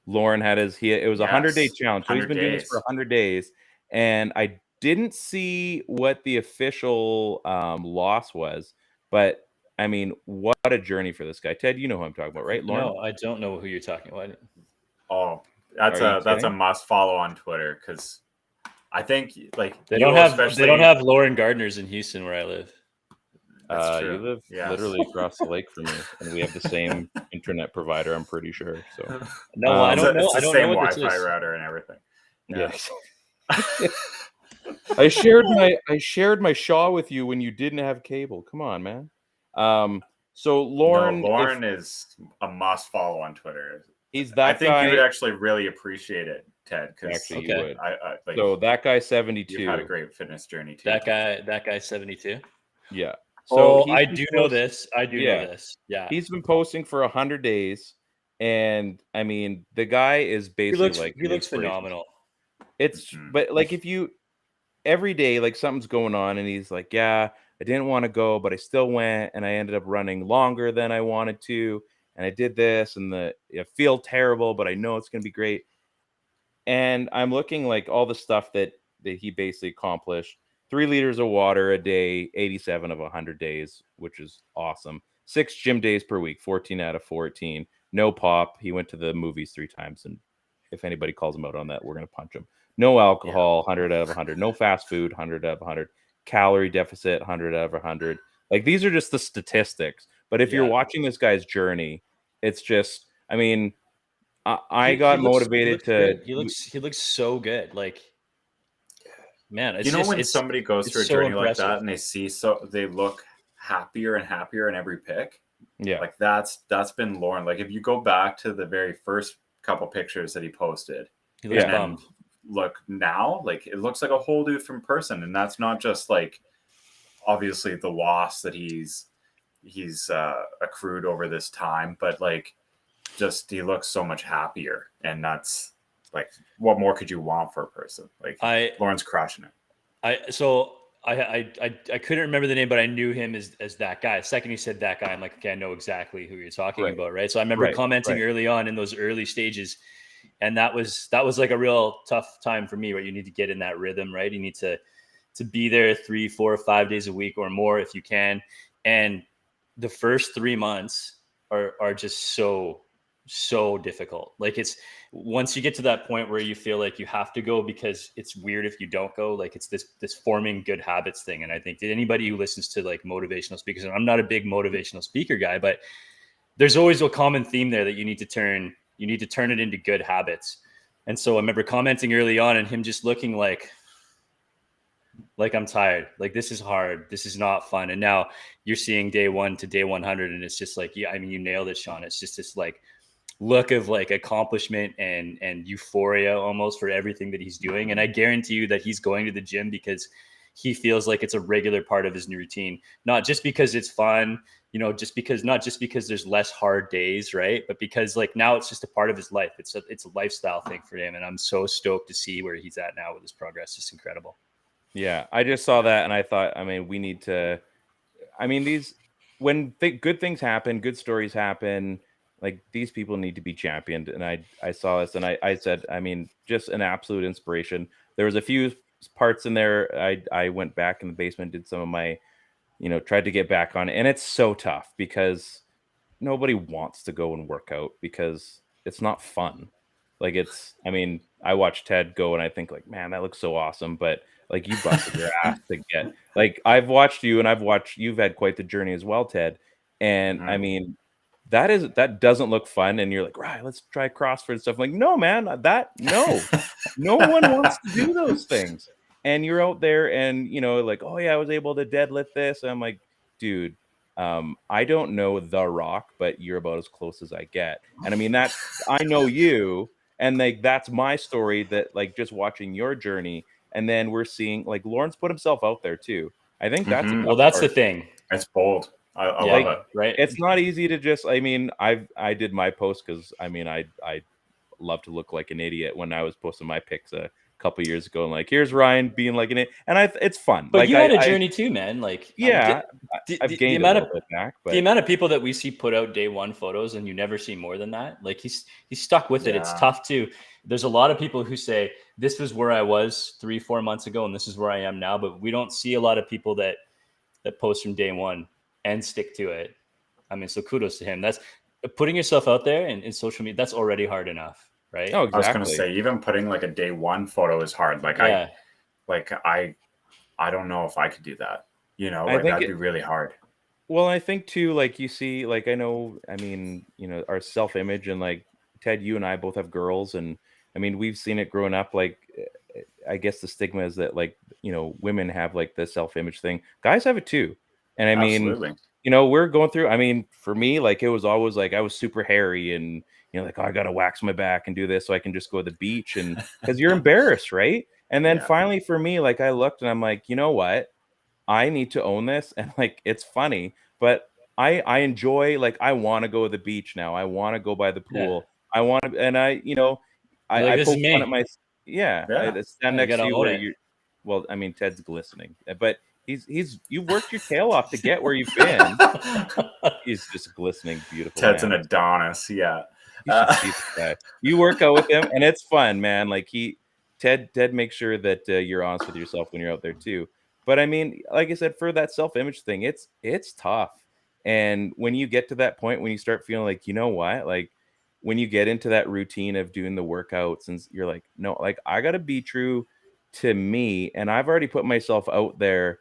Lauren had it was a 100-day challenge. So he's been doing this for 100 days. And I didn't see what the official loss was, but I mean, what a journey for this guy. Ted, you know who I'm talking about, right, Lauren? No, I don't know who you're talking about. Oh, that's a must follow on Twitter because I think they don't have Lauren Gardners in Houston where I live. You live literally across the lake from me, and we have the same internet provider. I'm pretty sure. So no, I don't know. It's the same Wi-Fi router and everything. Yes. I shared my Shaw with you when you didn't have cable. Come on, man. So Lauren is a must follow on Twitter. He's that I think guy. You would actually really appreciate it, Ted. Actually, you would. So that guy 72. You had a great fitness journey too. That guy 72. Yeah. So I do know this. I do know this. Yeah. He's been posting for 100 days, and I mean, the guy is basically he looks phenomenal. It's but like if you every day like something's going on, and he's like, yeah, I didn't want to go, but I still went, and I ended up running longer than I wanted to, and I did this, and I feel terrible, but I know it's gonna be great. And I'm looking like all the stuff that he basically accomplished. 3 liters of water a day, 87 of 100 days, which is awesome. 6 gym days per week, 14 out of 14. No pop. He went to the movies 3 times, and if anybody calls him out on that, we're gonna punch him. No alcohol, 100 out of 100. No fast food, 100 out of 100. Calorie deficit, 100 out of 100. Like these are just the statistics. But if you're watching this guy's journey, it's just, I mean, I got motivated to. He looks so good. Like, man, it's when somebody goes through a journey like that and they look happier and happier in every pick. Yeah, like that's been Lauren. Like if you go back to the very first couple pictures that he posted, he looks bummed. Look now, like it looks like a whole different person, and that's not just like obviously the loss that he's accrued over this time, but like just he looks so much happier, and that's like what more could you want for a person? Like Lauren's crushing it. I couldn't remember the name, but I knew him as that guy. The second you said that guy, I'm like, okay, I know exactly who you're talking about, right? So I remember commenting early on in those early stages. And that was like a real tough time for me, where you need to get in that rhythm, right? You need to be there 3, 4, 5 days a week or more if you can. And the first 3 months, are just so difficult. Like it's once you get to that point where you feel like you have to go because it's weird if you don't go, like it's this forming good habits thing. And I think that anybody who listens to like motivational speakers, and I'm not a big motivational speaker guy, but there's always a common theme there that you need to turn it into good habits. And so I remember commenting early on and him just looking like I'm tired, like this is hard, this is not fun. And now you're seeing day 1 to day 100 and it's just like, yeah, I mean, you nailed it, Sean. It's just this like look of like accomplishment and euphoria almost for everything that he's doing. And I guarantee you that he's going to the gym because he feels like it's a regular part of his new routine, not just because it's fun, not just because there's less hard days, right? But because like now it's just a part of his life. It's a lifestyle thing for him. And I'm so stoked to see where he's at now with his progress. It's incredible. Yeah, I just saw that and I thought, I mean, we need to, I mean, when good things happen, good stories happen, like these people need to be championed. And I saw this and I said, I mean, just an absolute inspiration. There was a few parts in there. I went back in the basement, did some of my, tried to get back on it. And it's so tough because nobody wants to go and work out because it's not fun. Like I watched Ted go and I think like, man, that looks so awesome. But like you busted your ass to get, like I've watched you and you've had quite the journey as well, Ted. And I mean, that doesn't look fun. And you're like, right, let's try CrossFit and stuff. I'm like, no, man, no one wants to do those things. And you're out there and, like, oh yeah, I was able to deadlift this. And I'm like, dude, I don't know The Rock, but you're about as close as I get. And I mean, I know you. And like, that's my story that like just watching your journey. And then we're seeing like Lawrence put himself out there too. I think that's the thing. It's bold. I love it. Right. It's not easy to just, I mean, I did my post because I mean, I love to look like an idiot when I was posting my pics a couple years ago and like, here's Ryan being like an idiot. And it's fun. But like, you had a journey too, man. Like, yeah, I've gained a little bit back. But the amount of people that we see put out day 1 photos and you never see more than that. Like he's stuck with it. It's tough too. There's a lot of people who say this was where I was 3-4 months ago and this is where I am now. But we don't see a lot of people that post from day 1 and stick to it. I mean, so kudos to him. That's putting yourself out there in social media. That's already hard enough. Right. Oh, exactly. I was going to say, even putting like a day 1 photo is hard. Like I don't know if I could do that. That'd be really hard. Well, I think too, like you see, like I mean, our self-image and like Ted, you and I both have girls, and I mean, we've seen it growing up. Like, I guess the stigma is that like women have like the self-image thing. Guys have it too, and I mean, absolutely. We're going through. I mean, for me, like it was always like I was super hairy and. Like, oh, I got to wax my back and do this so I can just go to the beach. And because you're embarrassed, right? And then finally for me, like I looked and I'm like, you know what? I need to own this. And like, it's funny, but I enjoy, like, I want to go to the beach now. I want to go by the pool. Yeah. I want to, and I poke fun at my, I stand next to you where you, well, I mean, Ted's glistening, but you've worked your tail off to get where you've been. He's just glistening, beautiful. Ted's an Adonis. Yeah. You work out with him and it's fun, man. Like Ted makes sure that you're honest with yourself when you're out there too. But I mean, like I said, for that self-image thing, it's tough. And when you get to that point, when you start feeling like, you know what, like when you get into that routine of doing the workouts and you're like, no, like I got to be true to me. And I've already put myself out there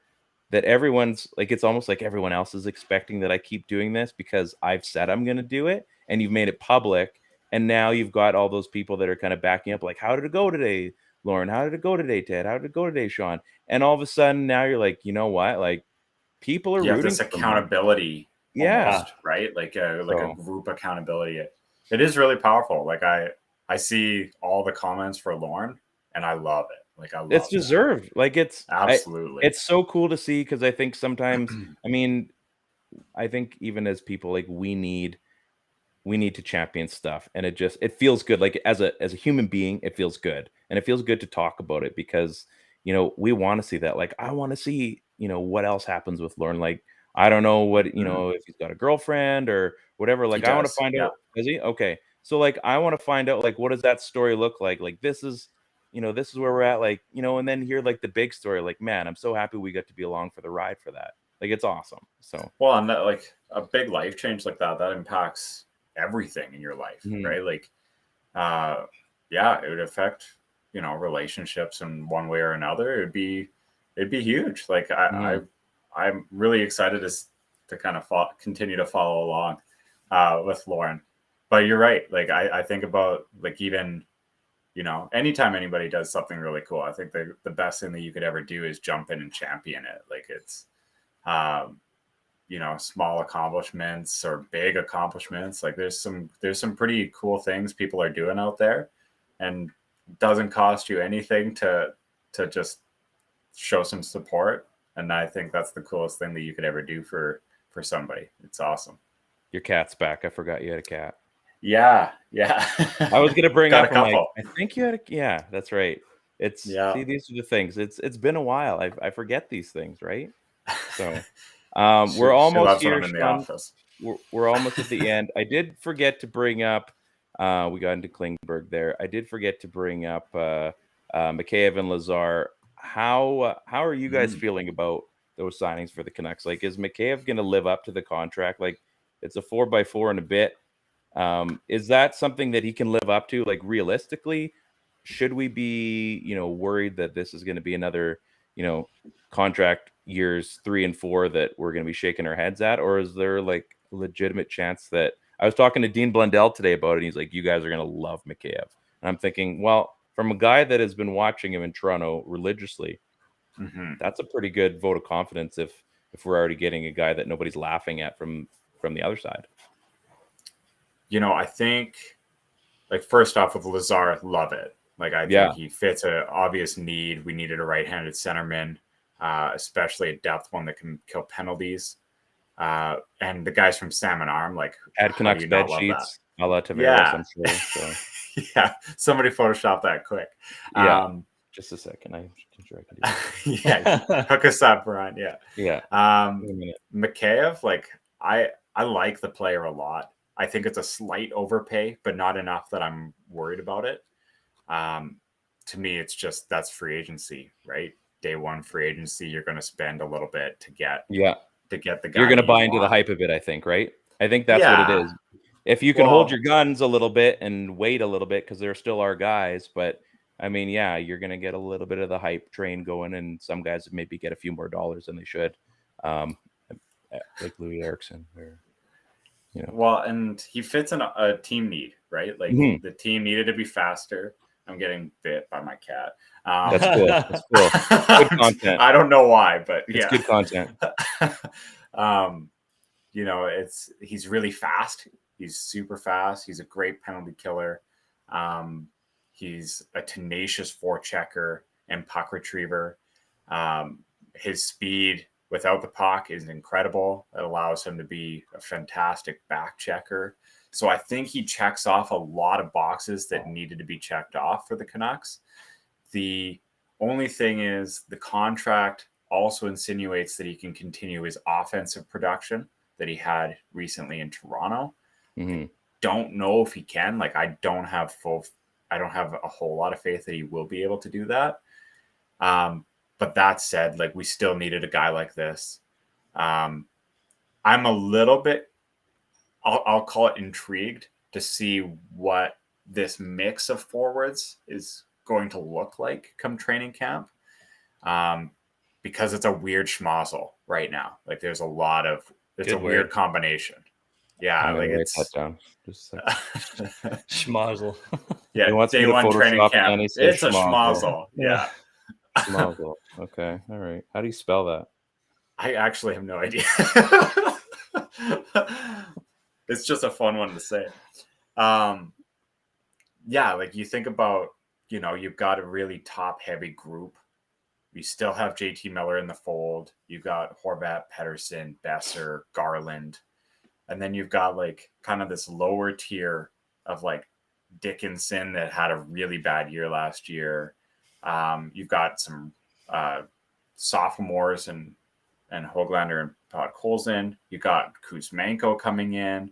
that everyone's like, it's almost like everyone else is expecting that I keep doing this because I've said I'm going to do it. And you've made it public, and now you've got all those people that are kind of backing up, like, how did it go today, Lauren? How did it go today, Ted? How did it go today, Sean? And all of a sudden, now you're like, you know what? Like, people are rooting this accountability, almost, right? Like a group accountability. It is really powerful. Like I see all the comments for Lauren, and I love it. Like I love it's deserved. That. Like it's absolutely. It's so cool to see because I think sometimes, I mean, I think even as people, like we need to champion stuff, and it feels good. Like as a human being, it feels good, and it feels good to talk about it because we want to see that. Like I want to see what else happens with Lauren. Like I don't know what if he's got a girlfriend or whatever. Like I want to find out. Is he okay? So like I want to find out like what does that story look like? Like this is where we're at. Like and then hear like the big story. Like man, I'm so happy we got to be along for the ride for that. Like, it's awesome. So, well, and that, like, a big life change like that impacts everything in your life, right? Like, yeah, it would affect, you know, relationships in one way or another. It'd be huge. Like, I'm really excited to kind of continue to follow along with Lauren. But you're right. Like, I think about, like, even, you know, anytime anybody does something really cool, I think the best thing that you could ever do is jump in and champion it. Like, it's, you know, small accomplishments or big accomplishments. Like, there's some pretty cool things people are doing out there, and doesn't cost you anything to just show some support. And I think that's the coolest thing that you could ever do for somebody. It's awesome. Your cat's back. I forgot you had a cat. Yeah. I was gonna bring up. Like, I think you had a. Yeah, that's right. See, these are the things. It's been a while. I forget these things, right? So, we're almost here. In the office. We're almost at the end. I did forget to bring up. We got into Klingberg there. I did forget to bring up Mikheyev and Lazar. How are you guys feeling about those signings for the Canucks? Like, is Mikheyev going to live up to the contract? Like, it's a 4x4 and a bit. Is that something that he can live up to? Like, realistically, should we be, you know, worried that this is going to be another, you know, contract years 3 and 4 that we're going to be shaking our heads at? Or is there, like, a legitimate chance that I was talking to Dean Blundell today about it, and he's like, you guys are going to love Mikheyev. And I'm thinking, well, from a guy that has been watching him in Toronto religiously, that's a pretty good vote of confidence if we're already getting a guy that nobody's laughing at from the other side. You know, I think, like, first off with Lazar, love it. Like, I think he fits an obvious need. We needed a right-handed centerman, especially a depth one that can kill penalties. And the guys from Salmon Arm, like, add Canucks bed sheets, a la Tavares, I'm sure. So. Yeah, somebody photoshopped that quick. Yeah, just a second. I'm sure I can do that. Yeah, hook us up, Brian. Yeah. Mikheyev, like, I like the player a lot. I think it's a slight overpay, but not enough that I'm worried about it. To me, it's just, that's free agency, right? Day one free agency, you're going to spend a little bit to get the guy. You're going to buy into the hype of it, I think, right? I think that's what it is. If you can hold your guns a little bit and wait a little bit, because there still are guys, but I mean, yeah, you're going to get a little bit of the hype train going, and some guys maybe get a few more dollars than they should, like Louis Eriksson. You know. Well, and he fits in a team need, right? Like, the team needed to be faster. I'm getting bit by my cat. That's cool. That's cool. Good content. I don't know why, but it's good content. You know, he's really fast. He's super fast. He's a great penalty killer. He's a tenacious forechecker and puck retriever. His speed without the puck is incredible. It allows him to be a fantastic back checker. So I think he checks off a lot of boxes that needed to be checked off for the Canucks. The only thing is, the contract also insinuates that he can continue his offensive production that he had recently in Toronto. Don't know if he can. Like, I don't have a whole lot of faith that he will be able to do that. But that said, like, we still needed a guy like this. I'm a little bit, I'll call it, intrigued to see what this mix of forwards is going to look like come training camp. Because it's a weird schmozzle right now. Like, there's a lot of, it's a weird combination. Yeah, like, it's that down. Just a second. Schmozzle. Yeah, day one training camp. It's a schmozzle. Yeah. Schmozzle. Okay. All right. How do you spell that? I actually have no idea. It's just a fun one to say. Yeah, like, you think about, you know, you've got a really top heavy group. You still have JT Miller in the fold. You've got Horvat, Pettersson, Besser, Garland. And then you've got, like, kind of this lower tier of, like, Dickinson that had a really bad year last year. You've got some sophomores and Höglander and Podkolzin. You got Kuzmenko coming in.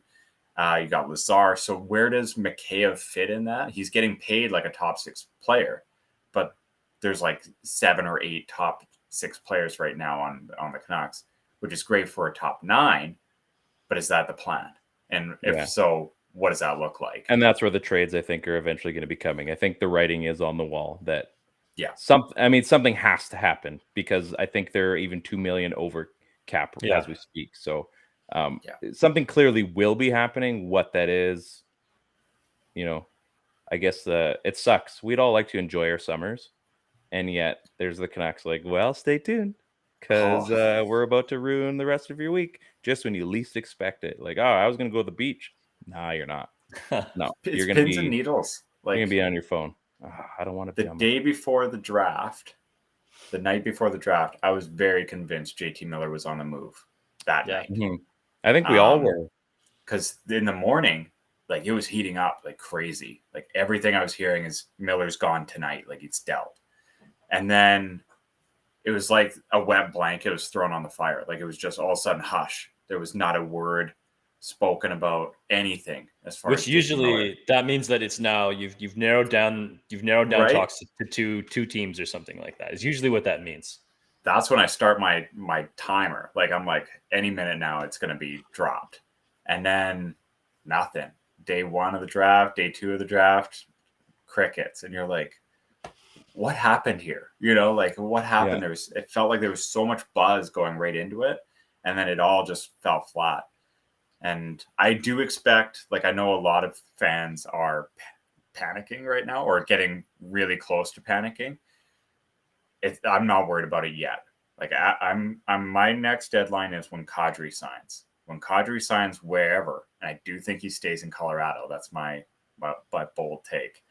You got Lazar. So where does Mikheyev fit in that? He's getting paid like a top 6 player, but there's like 7 or 8 top 6 players right now on the Canucks. which is great for a top 9. But is that the plan? And if so, what does that look like? And that's where the trades, I think, are eventually going to be coming. I think the writing is on the wall that something has to happen, because I think they're even $2 million over cap as we speak. So something clearly will be happening. What that is, I guess it sucks. We'd all like to enjoy our summers, and yet there's the Canucks like, well, stay tuned, because we're about to ruin the rest of your week just when you least expect it. Like, oh, I was going to go to the beach. Nah, you're not. No, you're going to be pins and needles. Like, you're going to be on your phone. Oh, I don't want to be the day before the draft. The night before the draft, I was very convinced JT Miller was on the move that night. Mm-hmm. I think we all were. Because in the morning, like, it was heating up like crazy. Like, everything I was hearing is Miller's gone tonight. Like, it's dealt. And then it was like a wet blanket was thrown on the fire. Like, it was just all of a sudden hush. There was not a word spoken about anything as far as usually that means that it's now you've narrowed down right? Talks to two teams or something like that. Is usually what that means. That's when I start my timer. Like, I'm like, any minute now it's going to be dropped. And then nothing. Day 1 of the draft, day 2 of the draft, crickets. And you're like, what happened here? Like, what happened? It felt like there was so much buzz going right into it, and then it all just fell flat. And I do expect, like, I know a lot of fans are panicking right now, or getting really close to panicking. I'm not worried about it yet. Like, I'm my next deadline is when Kadri signs. When Kadri signs wherever, and I do think he stays in Colorado. That's my bold take.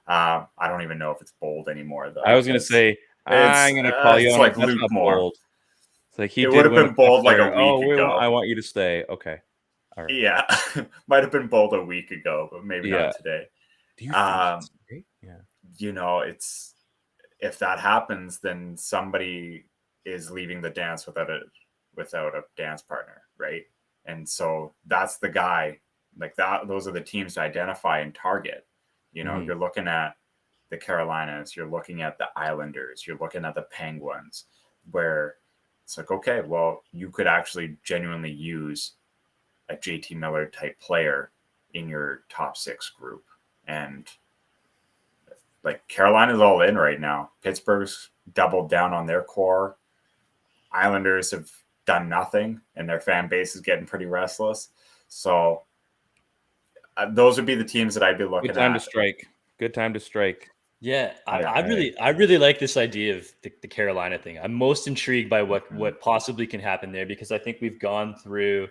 I don't even know if it's bold anymore, though. I was going to say, I'm going to call you on like Luke Moore. Bold. It's like it would have been bold like a week ago. I want you to stay. Okay. All right. Yeah. Might have been bold a week ago, but maybe not today. Do you think that's great? Yeah. It's, if that happens, then somebody is leaving the dance without a dance partner, right? And so that's the guy, like that. Those are the teams to identify and target. You're looking at the Carolinas, you're looking at the Islanders, you're looking at the Penguins, where it's like, okay, well, you could actually genuinely use a JT Miller type player in your top 6 group. And like, Carolina's all in right now. Pittsburgh's doubled down on their core. Islanders have done nothing, and their fan base is getting pretty restless. So those would be the teams that I'd be looking at. Good time to strike. Yeah, I really like this idea of the Carolina thing. I'm most intrigued by what possibly can happen there, because I think we've gone through,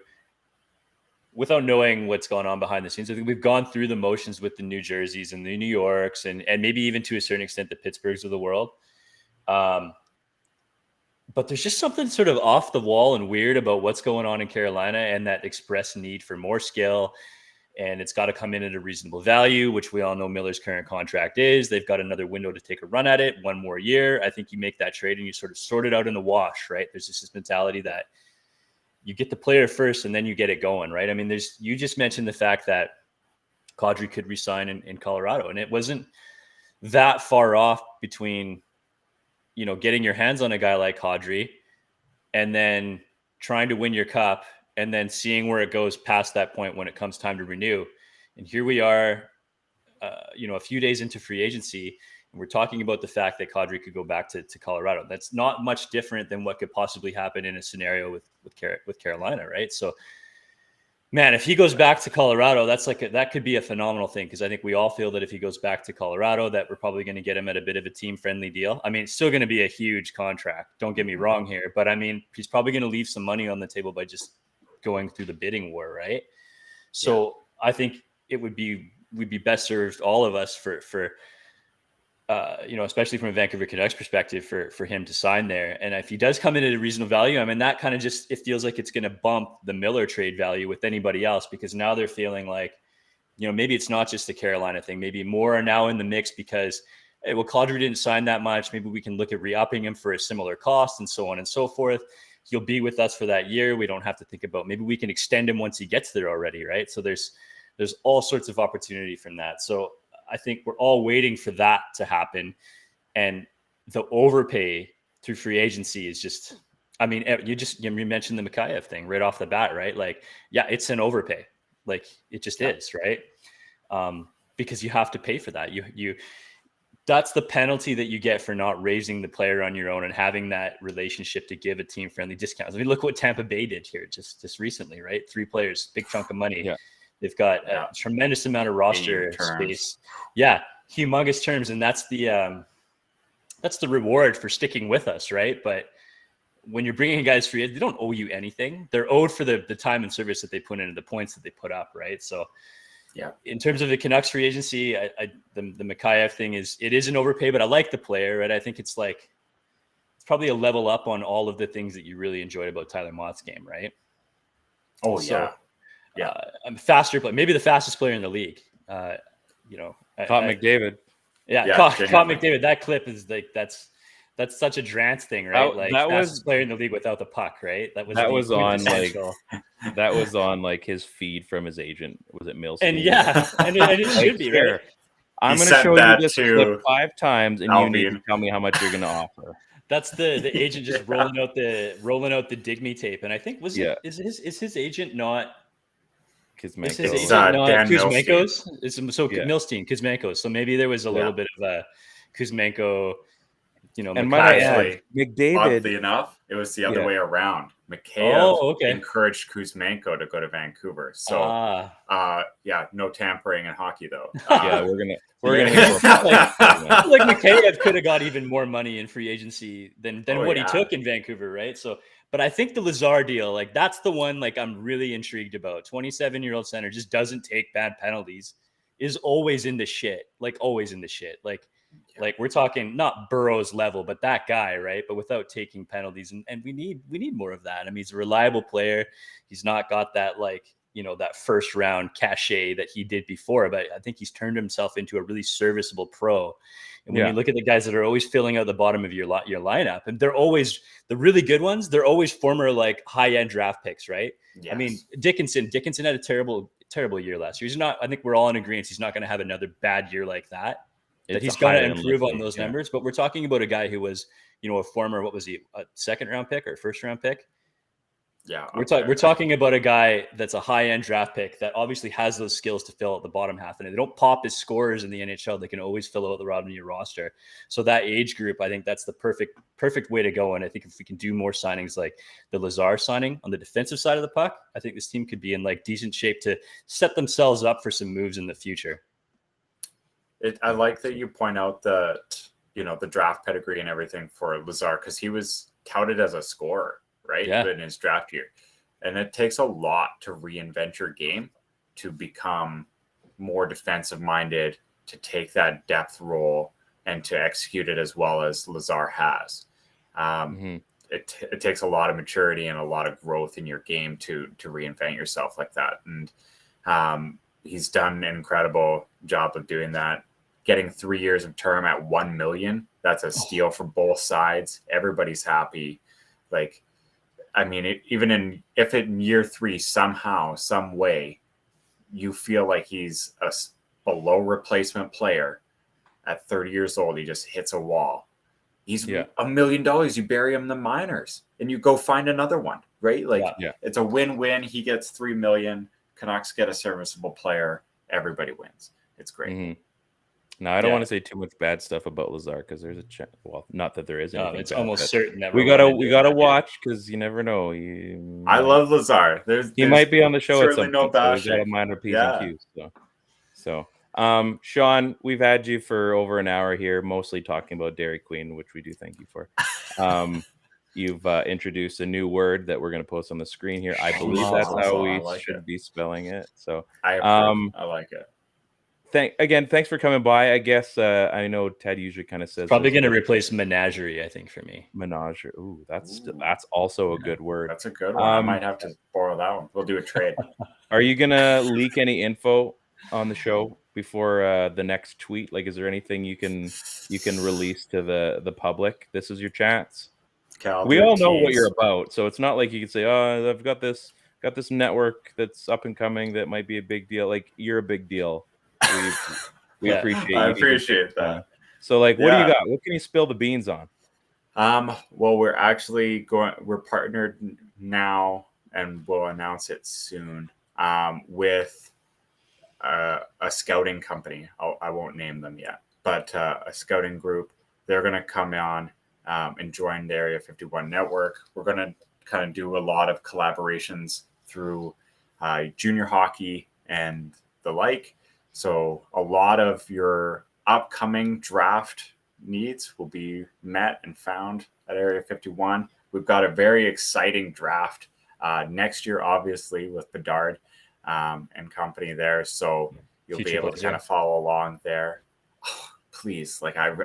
without knowing what's going on behind the scenes, I think we've gone through the motions with the New Jerseys and the New Yorks and maybe even to a certain extent the Pittsburghs of the world. But there's just something sort of off the wall and weird about what's going on in Carolina, and that express need for more skill. And it's got to come in at a reasonable value, which we all know Miller's current contract is. They've got another window to take a run at it, 1 more year. I think you make that trade and you sort of sort it out in the wash, right? There's just this mentality that you get the player first and then you get it going, right? I mean, you just mentioned the fact that Kadri could resign in Colorado, and it wasn't that far off between, getting your hands on a guy like Kadri and then trying to win your cup, and then seeing where it goes past that point when it comes time to renew. And here we are, a few days into free agency, and we're talking about the fact that Kadri could go back to Colorado. That's not much different than what could possibly happen in a scenario with Carolina, right? So, man, if he goes back to Colorado, that could be a phenomenal thing, because I think we all feel that if he goes back to Colorado, that we're probably going to get him at a bit of a team-friendly deal. I mean, it's still going to be a huge contract. Don't get me wrong here, but I mean, he's probably going to leave some money on the table by just going through the bidding war, right? So I think we'd be best served, all of us, for especially from a Vancouver Canucks perspective, for him to sign there. And if he does come in at a reasonable value, I mean, that kind of it feels like it's going to bump the Miller trade value with anybody else, because now they're feeling like, maybe it's not just the Carolina thing. Maybe more are now in the mix because, hey, well, Kadri didn't sign that much. Maybe we can look at re-upping him for a similar cost, and so on and so forth. He'll be with us for that year. We don't have to think about, maybe we can extend him once he gets there already, right? So there's all sorts of opportunity from that. So I think we're all waiting for that to happen. And the overpay through free agency is just, I mean, you mentioned the Mikheyev thing right off the bat, right? Like, yeah, it's an overpay. Like, it just is, right? Because you have to pay for that. That's the penalty that you get for not raising the player on your own and having that relationship to give a team friendly discounts. I mean, look what Tampa Bay did here just recently, right? 3 players, big chunk of money. Yeah. They've got a tremendous amount of roster space. Yeah, humongous terms, and that's the reward for sticking with us, right? But when you're bringing guys free, they don't owe you anything. They're owed for the time and service that they put into, the points that they put up, right? So, yeah. In terms of the Canucks free agency, the Mikheyev thing is an overpay, but I like the player, right? I think it's probably a level up on all of the things that you really enjoyed about Tyler Mott's game, right? Oh, so, I'm faster, but maybe the fastest player in the league. Caught McDavid. Yeah, Caught McDavid. That clip is like that's such a Drance thing, right? That fastest player in the league without the puck, right? That was on like his feed from his agent. Was it Milstein? And it should be, right? I'm going to show you this clip 5 times, and you need to tell me how much you're going to offer. That's the agent just rolling out the dig me tape, and I think is his agent not Kuzmenko? Is his agent not Kuzmenko's? Milstein, Kuzmenko. So maybe there was a little bit of a Kuzmenko. And might I add, McDavid. Oddly enough, it was the other way around. Mikheyev encouraged Kuzmenko to go to Vancouver. So, no tampering in hockey, though. We're gonna like Mikheyev could have got even more money in free agency than what he took in Vancouver, right? So, but I think the Lazar deal, like that's the one, like I'm really intrigued about. 27-year-old center just doesn't take bad penalties, is always in the shit, like always in the shit, like we're talking not Burrow's level, but that guy, right? But without taking penalties, and we need more of that. I mean, he's a reliable player. He's not got that that first round cachet that he did before, but I think he's turned himself into a really serviceable pro. And when you look at the guys that are always filling out the bottom of your lineup, and they're always the really good ones, they're always former like high end draft picks, right? Yes. I mean, Dickinson had a terrible year last year. He's not. I think we're all in agreement. He's not going to have another bad year like that. That he's going to improve on those numbers, but we're talking about a guy who was, a former, what was he, a 2nd round pick or a 1st round pick? Yeah. We're talking about a guy that's a high end draft pick that obviously has those skills to fill out the bottom half. And they don't pop as scorers in the NHL. They can always fill out the bottom of your roster. So that age group, I think that's the perfect way to go. And I think if we can do more signings like the Lazar signing on the defensive side of the puck, I think this team could be in like decent shape to set themselves up for some moves in the future. I like that you point out the draft pedigree and everything for Lazar, because he was touted as a scorer, right? Yeah. In his draft year. And it takes a lot to reinvent your game, to become more defensive minded, to take that depth role and to execute it as well as Lazar has. It takes a lot of maturity and a lot of growth in your game to reinvent yourself like that. And he's done an incredible job of doing that. Getting 3 years of term at $1 million, that's a steal for both sides. Everybody's happy. Like, I mean, if in year 3 somehow, some way, you feel like he's a below replacement player at 30 years old, he just hits a wall. He's $1 million. You bury him in the minors, and you go find another one, right? Like, it's a win-win. He gets $3 million. Canucks get a serviceable player. Everybody wins. It's great. Mm-hmm. No, I don't want to say too much bad stuff about Lazar, because there's a chance. Well, not that there is anything. It's almost certain that we gotta watch, because you never know. I love Lazar. He might be on the show at some point. So we gotta mind our P's and Q's. So, Sean, we've had you for over an hour here, mostly talking about Dairy Queen, which we do thank you for. You've introduced a new word that we're going to post on the screen here. I believe that's how we should be spelling it. So I like it. Thanks for coming by. I guess I know Ted usually kind of says probably going to replace menagerie, I think, for me. Menagerie. Ooh, that's also a good word. That's a good one. I might have to borrow that one. We'll do a trade. Are you going to leak any info on the show before the next tweet? Like, is there anything you can release to the public? This is your chance. We all know what you're about, so it's not like you can say, "Oh, I've got this network that's up and coming that might be a big deal." Like, you're a big deal. We appreciate. I appreciate that. So, like, what do you got? What can you spill the beans on? Well, we're partnered now, and we'll announce it soon, with a scouting company. I won't name them yet, but a scouting group. They're going to come on and join the Area 51 network. We're going to kind of do a lot of collaborations through junior hockey and the like. So a lot of your upcoming draft needs will be met and found at Area 51. We've got a very exciting draft next year, obviously, with Bedard and company there. So you'll be able to kind of follow along there. Oh, please, like I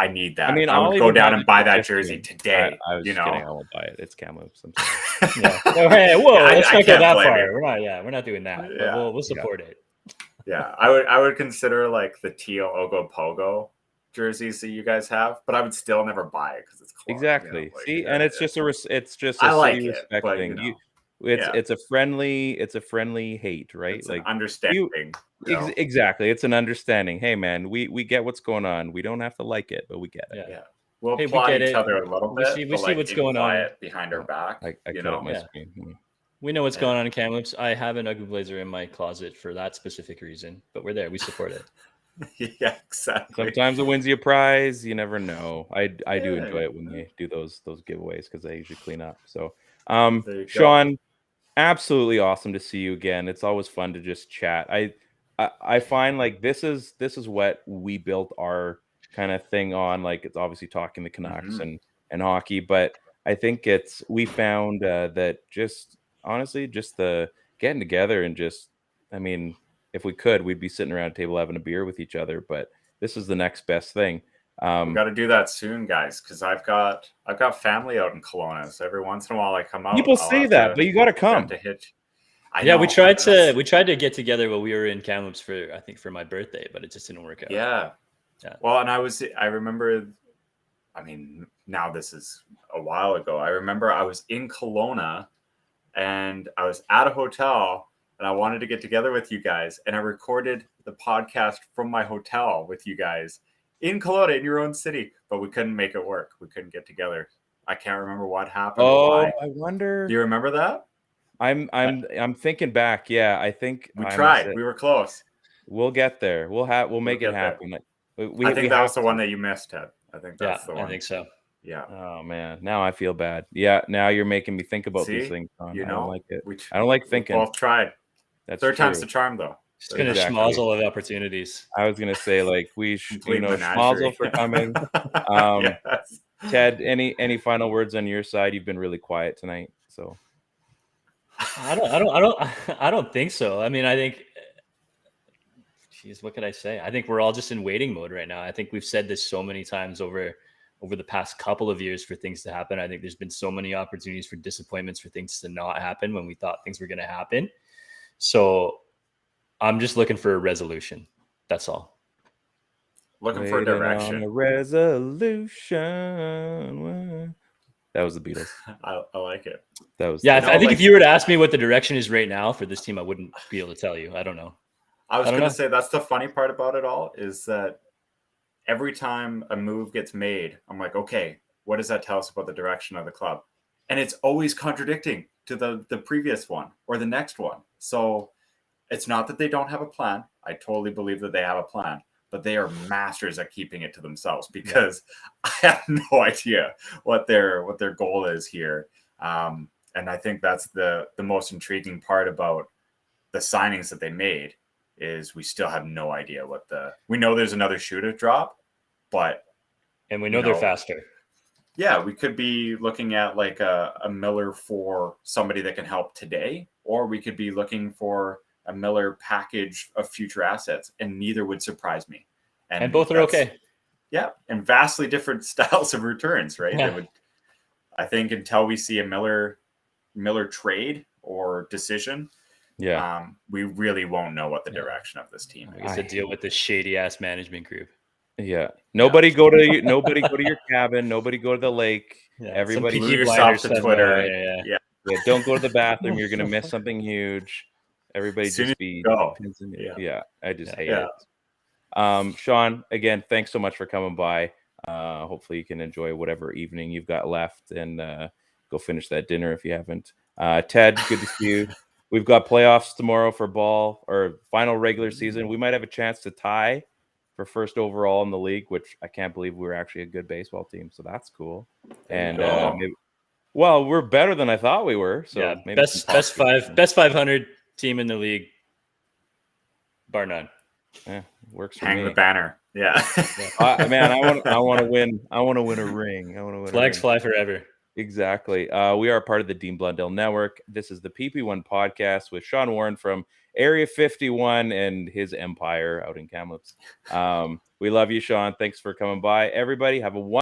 need that. I mean, I would go down and buy that jersey today. I was kidding. I won't buy it. It's Canucks. Yeah. No, hey, whoa, let's not go that far. We're not doing that. Yeah. We'll support it. Yeah, I would consider like the teal Ogopogo jerseys that you guys have, but I would still never buy it because it's close. Exactly. See, and it's just a respect thing. It's a friendly hate, right? It's like understanding. Exactly. It's an understanding. Hey man, we get what's going on. We don't have to like it, but we get it. Yeah. We'll plot each other a little bit. We see what's going on behind our back. I cut up my screen. We know what's going on in Kamloops. I have an Ugly Blazer in my closet for that specific reason, but we're there. We support it. Yeah, exactly. Sometimes it wins you a prize. You never know. I do enjoy it when they do those giveaways because they usually clean up. So, Sean, absolutely awesome to see you again. It's always fun to just chat. I find like this is what we built our kind of thing on. Like it's obviously talking the Canucks and hockey, but I think we found that just honestly just the getting together and just, I mean, if we could, we'd be sitting around a table having a beer with each other, but this is the next best thing. We got to do that soon, guys, because I've got family out in Kelowna, so every once in a while I come out. People say that, but you got to come. We tried to get together while we were in Kamloops for my birthday, but it just didn't work out. Yeah. Well, and I remember, I mean, now this is a while ago. I remember I was in Kelowna and I was at a hotel and I wanted to get together with you guys, and I recorded the podcast from my hotel with you guys in Kelowna, in your own city, but we couldn't make it work. We couldn't get together. I can't remember what happened. Oh, I wonder. Do you remember that? I'm thinking back. Yeah, I think we tried. We were close. We'll get there. We'll make it happen. I think that was the one that you missed, Ted. I think that's the one. I think so. Yeah. Oh man, now I feel bad. Yeah, now you're making me think about these things. I don't like it. I don't like thinking. We both tried. That's third time's the charm, though. Just gonna schmozzle of opportunities. I was gonna say like we schmozzle for coming. Yes. Ted, any final words on your side? You've been really quiet tonight, so. I don't think so. I mean, I think. Geez, what could I say? I think we're all just in waiting mode right now. I think we've said this so many times over the past couple of years for things to happen. I think there's been so many opportunities for disappointments for things to not happen when we thought things were going to happen. So I'm just looking for a resolution. That's all. Looking for a direction. A resolution. That was the Beatles. I like it. That was. Yeah, I think if you were to ask me what the direction is right now for this team, I wouldn't be able to tell you. I don't know. I was going to say that's the funny part about it all is that every time a move gets made, I'm like, okay, what does that tell us about the direction of the club? And it's always contradicting to the previous one or the next one. So it's not that they don't have a plan. I totally believe that they have a plan, but they are masters at keeping it to themselves because I have no idea what their goal is here. And I think that's the most intriguing part about the signings that they made is we still have no idea we know there's another shoe to drop, and we know they're faster. Yeah, we could be looking at like a Miller for somebody that can help today, or we could be looking for a Miller package of future assets, and neither would surprise me. And both are okay. Yeah, and vastly different styles of returns, right? Yeah. I think until we see a Miller trade or decision, we really won't know what the direction of this team is. I guess to deal with this shady ass management group. Yeah. Nobody go to your cabin. Nobody go to the lake. Yeah, everybody keep yourself to Twitter. Yeah. Don't go to the bathroom. You're gonna miss something huge. Everybody just be pins in it. Yeah. I just hate it. Sean, again, thanks so much for coming by. Hopefully you can enjoy whatever evening you've got left and go finish that dinner if you haven't. Ted, good to see you. We've got playoffs tomorrow for ball or final regular season. We might have a chance to tie for first overall in the league, which I can't believe we're actually a good baseball team. So that's cool. And well, we're better than I thought we were. So yeah, maybe best 500 team in the league, bar none. Yeah, works for Hang me. the banner. Yeah. Man, I want to win. I want to win a ring. Flags fly forever. Exactly. We are part of the Dean Blundell Network. This is the PP1 Podcast with Sean Warren from Area 51 and his empire out in Kamloops. We love you, Sean. Thanks for coming by. Everybody, have a wonderful